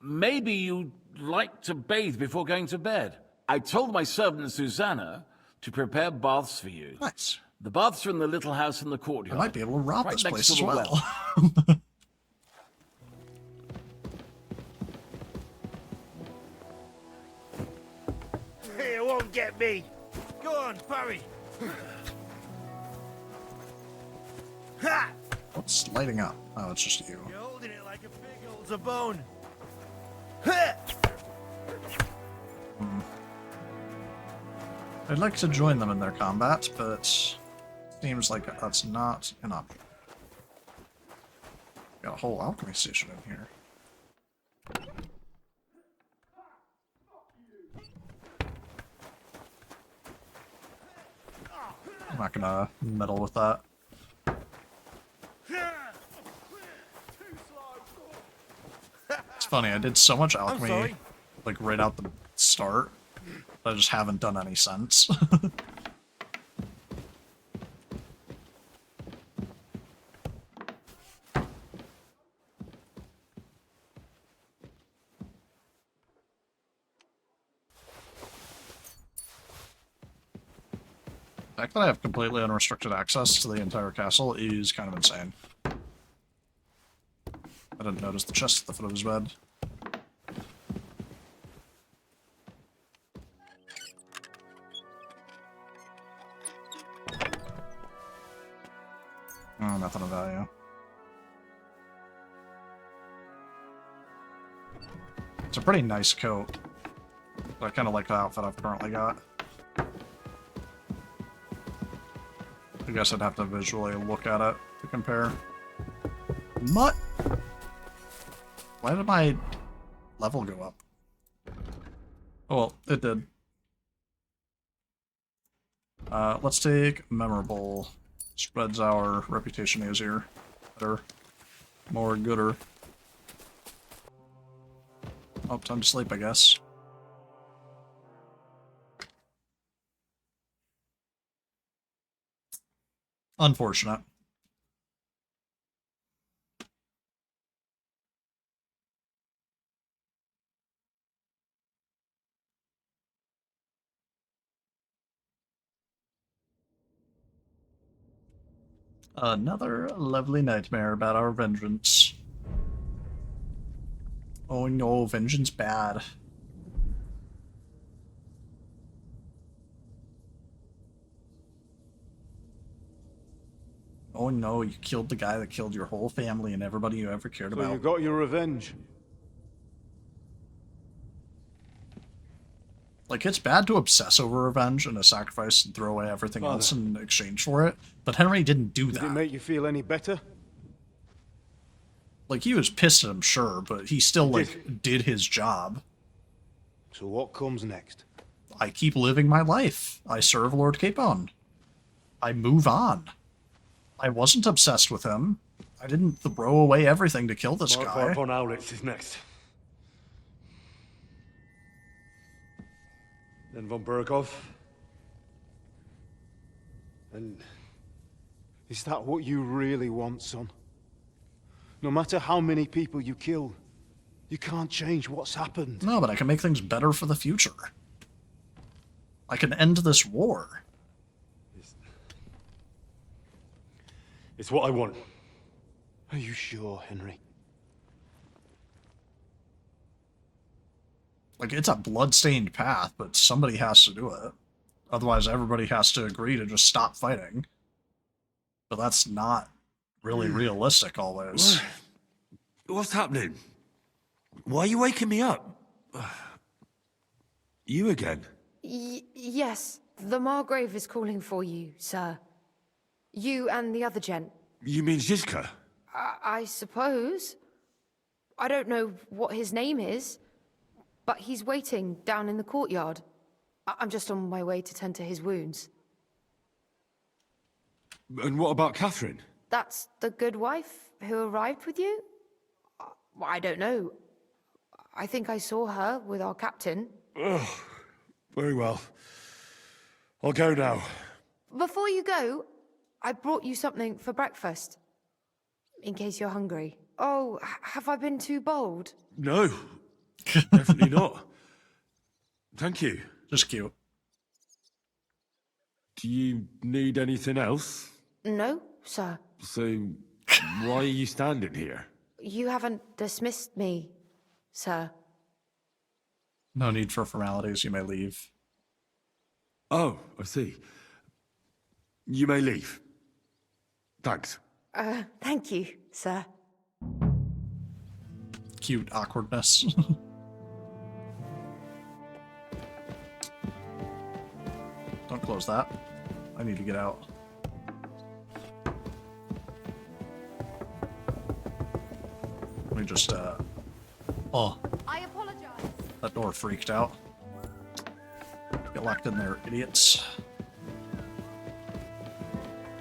you'd like to bathe before going to bed. I told my servant Susanna to prepare baths for you. Nice. The baths are in the little house in the courtyard. I might be able to rob right this next place to as the well. It won't get me. Go on, parry. Ha! What's lighting up? Oh, it's just you. You're holding it like a pig holds a bone. Ha! I'd like to join them in their combat, but seems like that's not an option. Got a whole alchemy station in here. I'm not gonna meddle with that. It's funny, I did so much alchemy, like right out the start, but I just haven't done any since. The fact that I have completely unrestricted access to the entire castle is kind of insane. I didn't notice the chest at the foot of his bed. Oh, nothing of value. It's a pretty nice coat. But I kind of like the outfit I've currently got. I guess I'd have to visually look at it to compare. What? Why did my level go up? Oh, well, it did. Let's take memorable. Spreads our reputation easier. Better. More gooder. Oh, time to sleep, I guess. Unfortunate. Another lovely nightmare about our vengeance. Oh no, vengeance bad. Oh no, you killed the guy that killed your whole family and everybody you ever cared about. You got your revenge. Like, it's bad to obsess over revenge and a sacrifice and throw away everything else in exchange for it, but Henry didn't do that. Did it make you feel any better? Like, he was pissed at him, sure, but he still, like, did his job. So what comes next? I keep living my life. I serve Lord Capon. I move on. I wasn't obsessed with him. I didn't throw away everything to kill this Mark guy. von Aulitz is next. Then von Bergov. And is that what you really want, son? No matter how many people you kill, you can't change what's happened. No, but I can make things better for the future. I can end this war. It's what I want. Are you sure, Henry? Like, it's a blood-stained path, but somebody has to do it. Otherwise, everybody has to agree to just stop fighting. But that's not really realistic always. What's happening? Why are you waking me up? You again? Yes, the Margrave is calling for you, sir. You and the other gent. You mean Zizka? I suppose. I don't know what his name is, but he's waiting down in the courtyard. I'm just on my way to tend to his wounds. And what about Catherine? That's the good wife who arrived with you? I don't know. I think I saw her with our captain. Oh, very well. I'll go now. Before you go, I brought you something for breakfast. In case you're hungry. Oh, have I been too bold? No, definitely not. Thank you. Just cute. Do you need anything else? No, sir. So, why are you standing here? You haven't dismissed me, sir. No need for formalities, you may leave. Oh, I see. You may leave. Thanks. Thank you, sir. Cute awkwardness. Don't close that. I need to get out. Let me just, Oh. I apologize. That door freaked out. Get locked in there, idiots.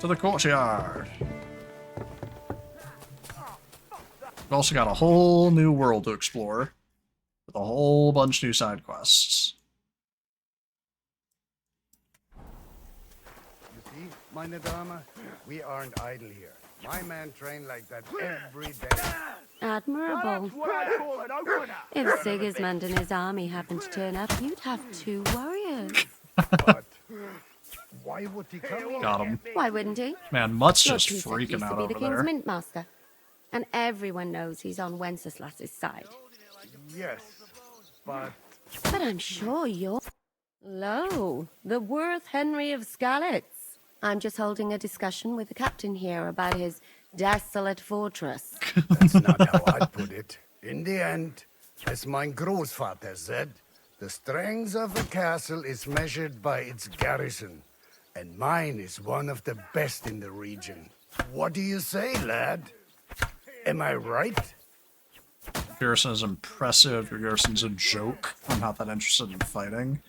To the courtyard. We've also got a whole new world to explore. With a whole bunch of new side quests. You see, meine Dame, we aren't idle here. My men train like that every day. Admirable. If Sigismund and his army happened to turn up, you'd have 2 warriors. But why would he come here? Got him. Why wouldn't he? Man, Mutt's Lord just Peter freaking used out to be over the king's there. mint master, and everyone knows he's on Wenceslas's side. Yes, but But I'm sure you're... Lo, the worth Henry of Skalitz. I'm just holding a discussion with the captain here about his desolate fortress. that's not how I'd put it. In the end, as my Großvater said, the strength of a castle is measured by its garrison, and mine is one of the best in the region. What do you say, lad? Am I right? Garrison is impressive. Your garrison's a joke. I'm not that interested in fighting.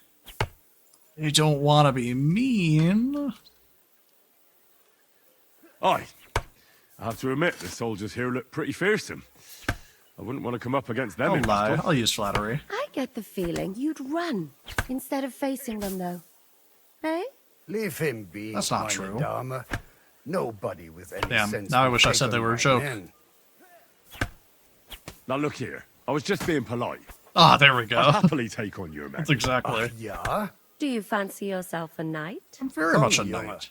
You don't want to be mean. Aye. I have to admit, the soldiers here look pretty fearsome. I wouldn't want to come up against them. Don't lie. I'll use flattery. I get the feeling you'd run instead of facing them, though. Eh? Leave him be. That's not meine true. Dame. Nobody with any Damn, sense now I will wish I take said they on were a my joke. men. Now look here. I was just being polite. Ah, there we go. I'd happily take on your men. That's exactly. Yeah? Do you fancy yourself a knight? I'm very Come, much a Junge. knight.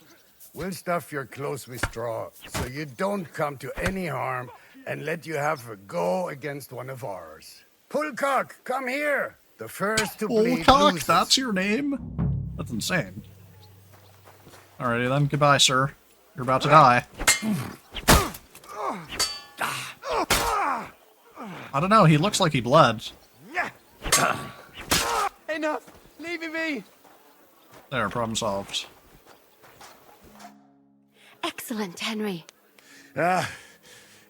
We'll stuff your clothes with straw, so you don't come to any harm, and let you have a go against one of ours. Pulcock, come here! The first to bleed Bullcock, loses. that's your name? That's insane. Alrighty then, goodbye, sir. You're about to die. I don't know, he looks like he bled. Enough! Leave me be! There, problem solved. Excellent, Henry. Ah,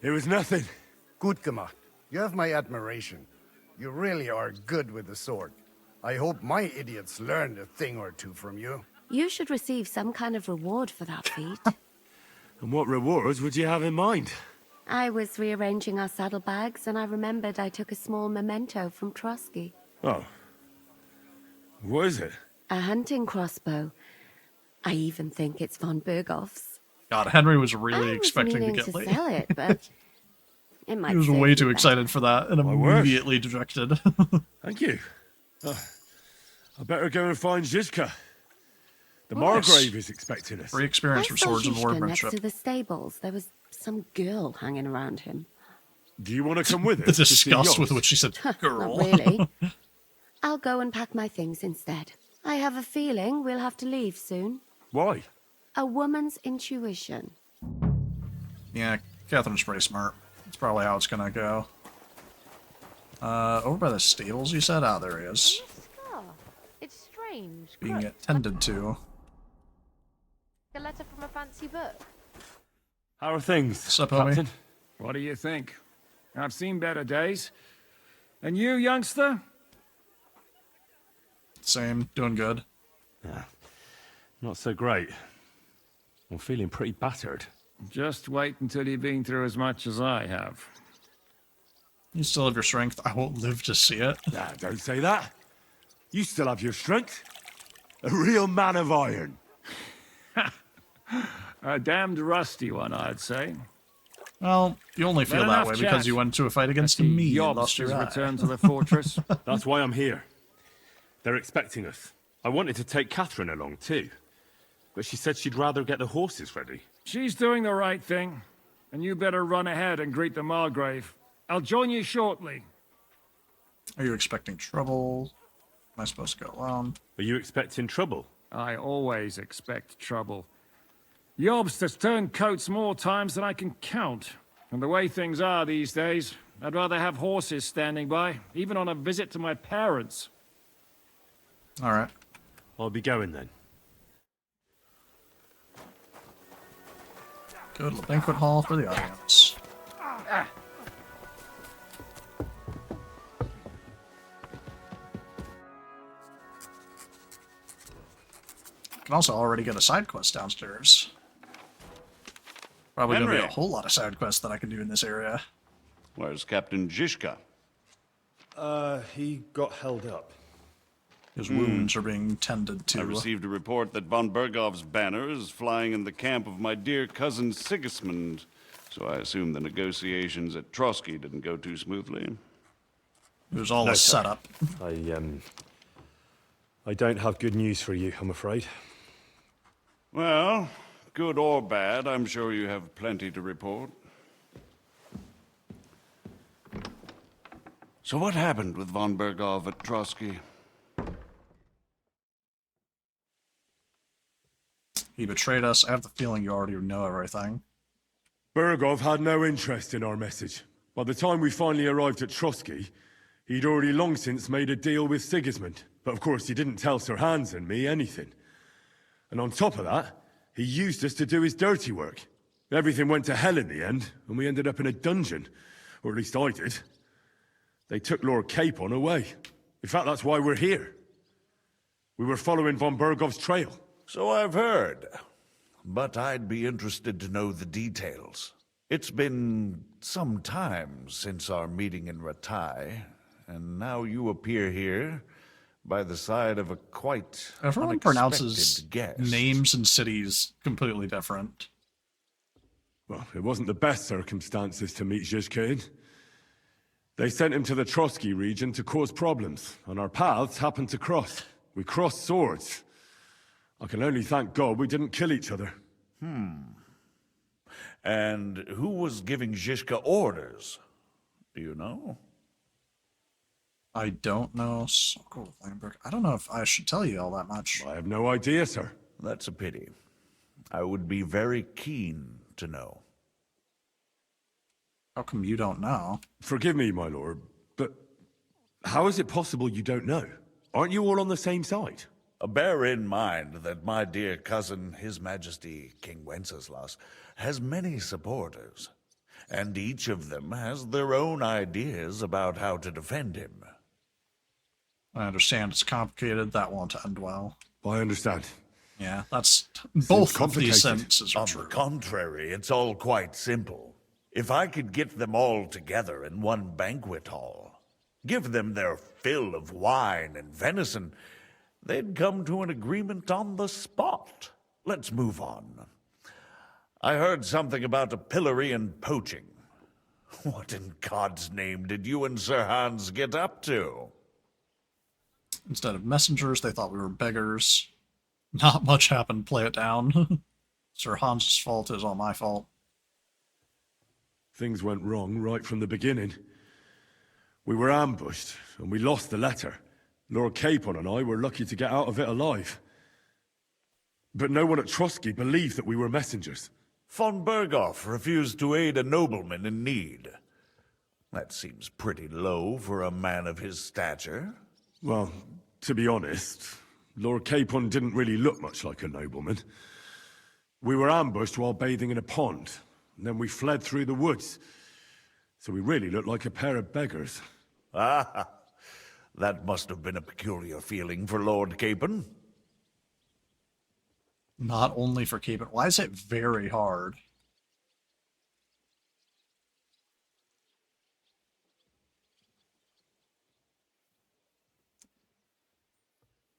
it was nothing. Gut gemacht. You have my admiration. You really are good with the sword. I hope my idiots learned a thing or two from you. You should receive some kind of reward for that feat. And what rewards would you have in mind? I was rearranging our saddlebags, and I remembered I took a small memento from Trosky. Oh. What is it? A hunting crossbow. I even think it's von Berghoff's. God, Henry was really I was expecting to meaning get to laid. sell it, but It might He was serve way you too better. excited for that and word. immediately dejected. Thank you. I better go and find Zizka. The Nice. Margrave is expecting us. Free experience I for saw swords and Zizka next workmanship. to the stables. There was some girl hanging around him. Do you want to come with The us? to see disgust with yours? which she said, girl. Not really. I'll go and pack my things instead. I have a feeling we'll have to leave soon. Why? A woman's intuition. Yeah, Catherine's pretty smart. That's probably how it's gonna go. Over by the stables, you said? Ah, there he is. It's strange. Being Crook. attended to. A letter from a fancy book. How are things, Sup, homie? Captain? What do you think? I've seen better days. And you, youngster? Same, doing good. Yeah, not so great. I'm feeling pretty battered. Just wait until you've been through as much as I have. You still have your strength. I won't live to see it. Nah, don't say that. You still have your strength. A real man of iron. A damned rusty one, I'd say. Well, you only feel But that enough way chat. because you went to a fight against The me and Yobs lost your has eye. returned to the fortress. That's why I'm here. They're expecting us. I wanted to take Catherine along too, but she said she'd rather get the horses ready. She's doing the right thing, and you better run ahead and greet the Margrave. I'll join you shortly. Are you expecting trouble? Am I supposed to go alone? Are you expecting trouble? I always expect trouble. Yobst has turned coats more times than I can count. And the way things are these days, I'd rather have horses standing by, even on a visit to my parents. All right. I'll be going then. Go to the banquet hall for the audience. Can also already get a side quest downstairs. Probably gonna be a Henry. whole lot of side quests that I can do in this area. Where's Captain Zizka? He got held up. His wounds are being tended to. I received a report that von Bergov's banner is flying in the camp of my dear cousin Sigismund, so I assume the negotiations at Trosky didn't go too smoothly. It was all No, a sir. setup. I don't have good news for you, I'm afraid. Well, good or bad, I'm sure you have plenty to report. So what happened with von Bergov at Trosky? He betrayed us. I have the feeling you already know everything. Bergov had no interest in our message. By the time we finally arrived at Trosky, he'd already long since made a deal with Sigismund. But of course, he didn't tell Sir Hans and me anything. And on top of that, he used us to do his dirty work. Everything went to hell in the end, and we ended up in a dungeon. Or at least I did. They took Lord Capon away. In fact, that's why we're here. We were following von Bergov's trail. So I've heard. But I'd be interested to know the details. It's been some time since our meeting in Ratai, and now you appear here by the side of a quite Everyone unexpected pronounces guest. names and cities completely different. Well, it wasn't the best circumstances to meet Zizka in. They sent him to the Trosky region to cause problems, and our paths happened to cross. We crossed swords. I can only thank God we didn't kill each other. And who was giving Zizka orders? Do you know? I don't know. Sokol Lamberg. I don't know if I should tell you all that much. I have no idea, sir. That's a pity. I would be very keen to know. How come you don't know? Forgive me, my lord, but how is it possible you don't know? Aren't you all on the same side? Bear in mind that my dear cousin, His Majesty King Wenceslas, has many supporters, and each of them has their own ideas about how to defend him. I understand it's complicated. That won't end well. I understand. Yeah, that's both of complicated. these sentences are On true. the contrary, it's all quite simple. If I could get them all together in one banquet hall, give them their fill of wine and venison, they'd come to an agreement on the spot. Let's move on. I heard something about a pillory and poaching. What in God's name did you and Sir Hans get up to? Instead of messengers, they thought we were beggars. Not much happened, play it down. Sir Hans' fault is all my fault. Things went wrong right from the beginning. We were ambushed, and we lost the letter. Lord Capon and I were lucky to get out of it alive. But no one at Trosky believed that we were messengers. Von Berghoff refused to aid a nobleman in need. That seems pretty low for a man of his stature. Well, to be honest, Lord Capon didn't really look much like a nobleman. We were ambushed while bathing in a pond, and then we fled through the woods. So we really looked like a pair of beggars. Ah, that must have been a peculiar feeling for Lord Capon. Not only for Capon. Why is it very hard?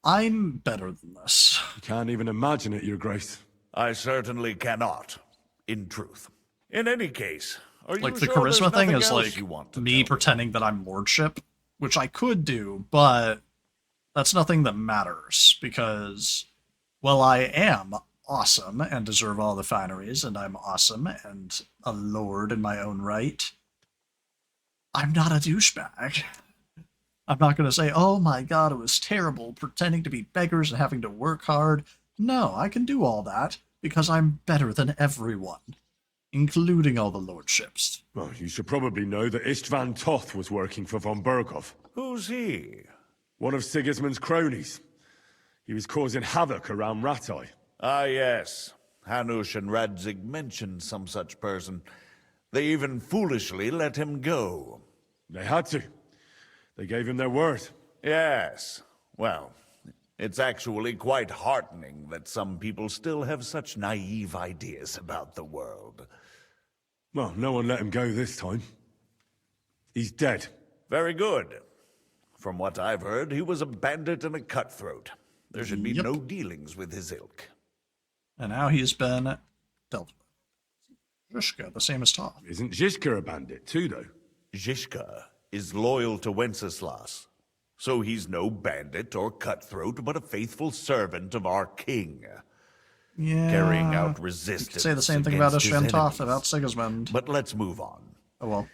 I'm better than this. You can't even imagine it, Your Grace. I certainly cannot, in truth. In any case, are you Like, the sure charisma there's thing nothing is else like you want to me tell pretending that I'm lordship, which I could do, but that's nothing that matters, because, well, I am awesome and deserve all the fineries, and I'm awesome and a lord in my own right. I'm not a douchebag. I'm not going to say, oh my god, it was terrible pretending to be beggars and having to work hard. No, I can do all that because I'm better than everyone, including all the lordships. Well, you should probably know that Istvan Toth was working for von Berghoff. Who's he? One of Sigismund's cronies. He was causing havoc around Rattay. Ah, yes. Hanush and Radzig mentioned some such person. They even foolishly let him go. They had to. They gave him their word. Yes. Well, it's actually quite heartening that some people still have such naive ideas about the world. Well, no one let him go this time. He's dead. Very good. From what I've heard, he was a bandit and a cutthroat. There should be no dealings with his ilk. And now he's been dealt with. Zhishka, the same as Toth. Isn't Zhishka a bandit too, though? Zhishka is loyal to Wenceslas, so he's no bandit or cutthroat, but a faithful servant of our king. Yeah. Carrying out resistance. You could say the same thing about against Istvan his Toth, about Sigismund. But let's move on. Oh well.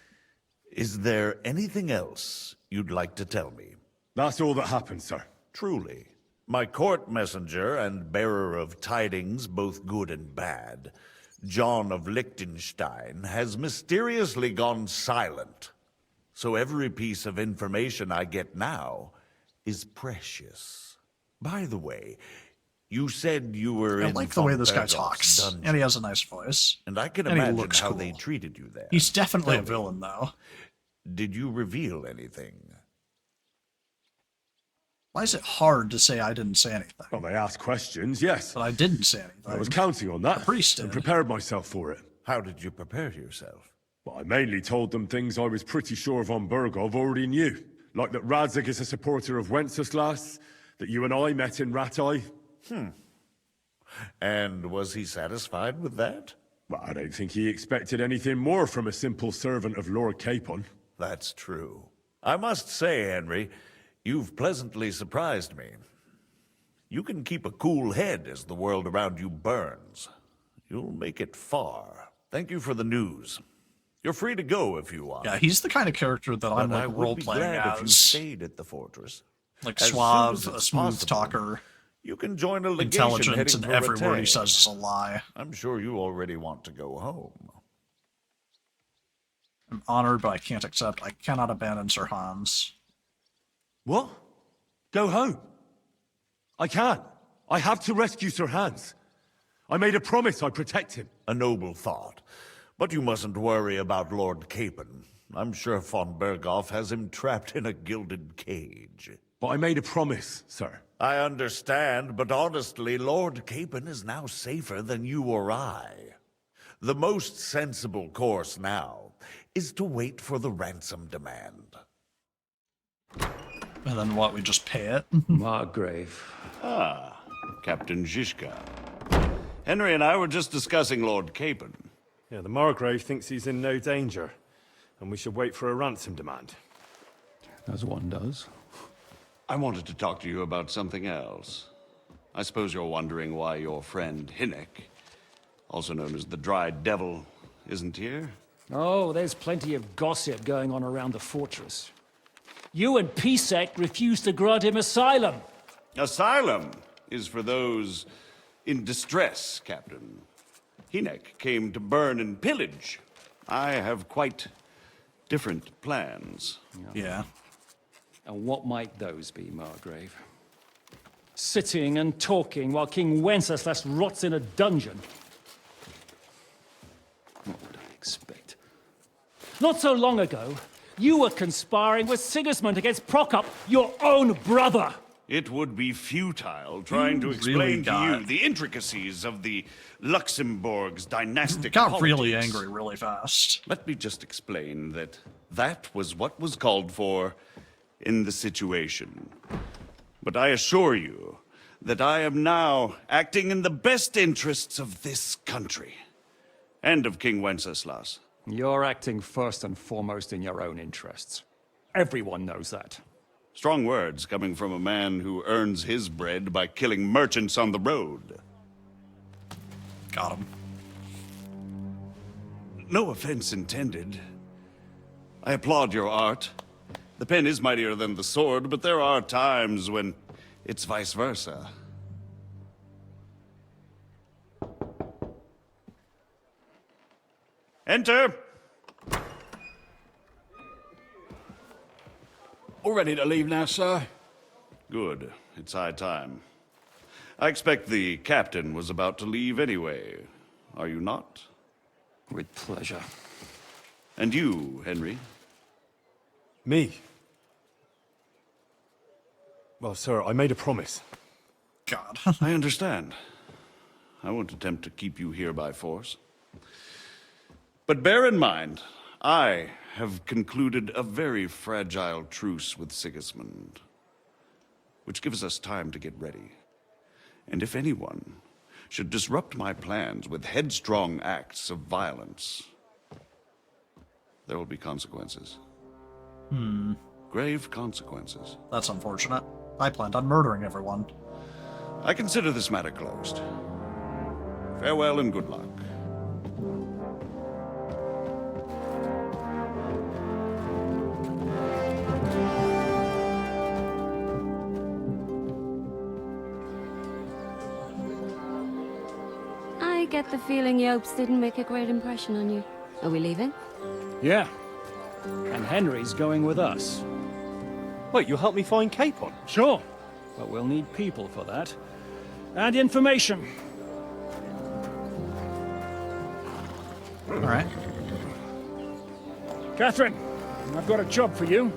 Is there anything else you'd like to tell me? That's all that happened, sir. Truly. My court messenger and bearer of tidings, both good and bad, John of Liechtenstein, has mysteriously gone silent. So every piece of information I get now is precious. By the way, you said you were I in like the way this guy Berghoff's talks, dungeon. and he has a nice voice. And I can and he imagine looks how cool. they treated you there. He's definitely Tell a me, villain, though. Did you reveal anything? Why is it hard to say I didn't say anything? Well, they asked questions, yes. But I didn't say anything. I was counting on that. The priest did. And prepared myself for it. How did you prepare yourself? Well, I mainly told them things I was pretty sure von Berghoff already knew. Like that Radzig is a supporter of Wenceslas, that you and I met in Rattay. And was he satisfied with that? Well, I don't think he expected anything more from a simple servant of Lord Capon. That's true. I must say, Henry, you've pleasantly surprised me. You can keep a cool head as the world around you burns. You'll make it far. Thank you for the news. You're free to go if you want. Yeah, he's the kind of character that I'm But I like would role be playing glad if you as. stayed at the fortress. Like As soon suave, as a it's smooth possible, talker, You can join a legation intelligent, heading and for every word he Rattay. says is a lie. I'm sure you already want to go home. I'm honored, but I can't accept. I cannot abandon Sir Hans. What? Go home? I can't. I have to rescue Sir Hans. I made a promise I'd protect him. A noble thought. But you mustn't worry about Lord Capon. I'm sure von Berghoff has him trapped in a gilded cage. But I made a promise, sir. I understand, but honestly, Lord Capon is now safer than you or I. The most sensible course now is to wait for the ransom demand. And then what, we just pay it? Margrave. Ah, Captain Zhishka. Henry and I were just discussing Lord Capon. Yeah, the Margrave thinks he's in no danger. And we should wait for a ransom demand. As one does. I wanted to talk to you about something else. I suppose you're wondering why your friend Hinnek, also known as the Dry Devil, isn't here? Oh, there's plenty of gossip going on around the fortress. You and Pisek refused to grant him asylum. Asylum is for those in distress, Captain. Hinnek came to burn and pillage. I have quite different plans. Yeah. And what might those be, Margrave? Sitting and talking while King Wenceslas rots in a dungeon. What would I expect? Not so long ago, you were conspiring with Sigismund against Prokop, your own brother! It would be futile trying to explain to you the intricacies of the Luxembourg's dynastic got politics. really angry really fast. Let me just explain that that was what was called for in the situation. But I assure you that I am now acting in the best interests of this country and of King Wenceslas. You're acting first and foremost in your own interests. Everyone knows that. Strong words coming from a man who earns his bread by killing merchants on the road. Got him. No offense intended. I applaud your art. The pen is mightier than the sword, but there are times when it's vice versa. Enter! All ready to leave now, sir? Good. It's high time. I expect the captain was about to leave anyway. Are you not? With pleasure. And you, Henry? Me? Well, sir, I made a promise. God. I understand. I won't attempt to keep you here by force. But bear in mind, I have concluded a very fragile truce with Sigismund, which gives us time to get ready. And if anyone should disrupt my plans with headstrong acts of violence, there will be consequences. Grave consequences. That's unfortunate. I planned on murdering everyone. I consider this matter closed. Farewell and good luck. I get the feeling Yopes didn't make a great impression on you. Are we leaving? Yeah. And Henry's going with us. Wait, you'll help me find Capon? Sure. But we'll need people for that. And information. Alright. Catherine, I've got a job for you.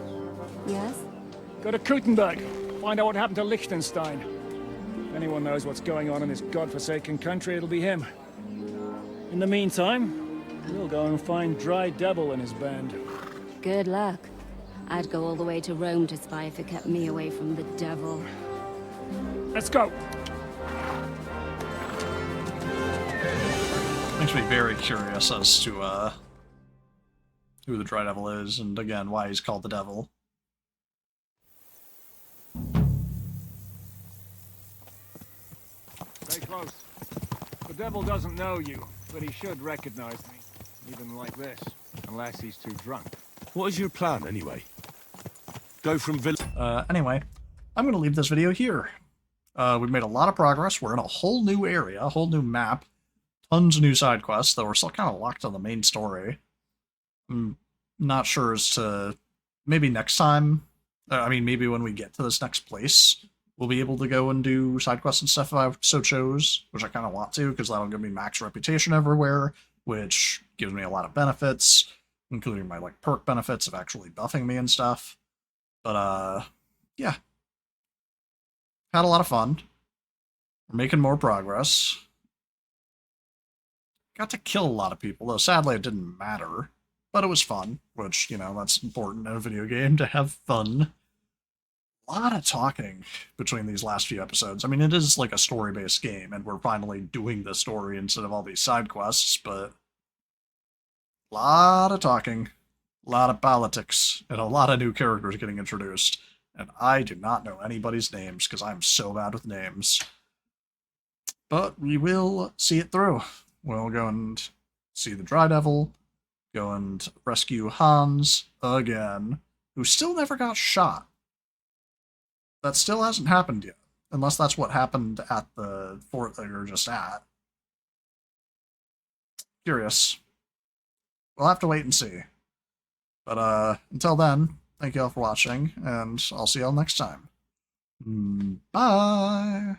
Yes? Go to Kuttenberg. Find out what happened to Liechtenstein. If anyone knows what's going on in this godforsaken country, it'll be him. In the meantime, we'll go and find Dry Devil and his band. Good luck. I'd go all the way to Rome to spy if it kept me away from the devil. Let's go! Makes me very curious as to, who the Dry Devil is, and again, why he's called the Devil. Stay close. The devil doesn't know you, but he should recognize me. Even like this. Unless he's too drunk. What is your plan, anyway? Go from Anyway, I'm gonna leave this video here. We've made a lot of progress. We're in a whole new area, a whole new map. Tons of new side quests, though we're still kind of locked on the main story. I'm not sure as to... Maybe next time... I mean, maybe when we get to this next place, we'll be able to go and do side quests and stuff if I so chose, which I kind of want to, because that'll give me max reputation everywhere, which gives me a lot of benefits, including my, like, perk benefits of actually buffing me and stuff. But, yeah. Had a lot of fun. We're making more progress. Got to kill a lot of people, though sadly it didn't matter. But it was fun, which, you know, that's important in a video game, to have fun. A lot of talking between these last few episodes. I mean, it is like a story-based game, and we're finally doing the story instead of all these side quests, but... a lot of talking. A lot of politics, and a lot of new characters getting introduced. And I do not know anybody's names, because I'm so bad with names. But we will see it through. We'll go and see the Dry Devil, go and rescue Hans again, who still never got shot. That still hasn't happened yet, unless that's what happened at the fort that you're just at. Curious. We'll have to wait and see. But until then, thank you all for watching, and I'll see y'all next time. Bye!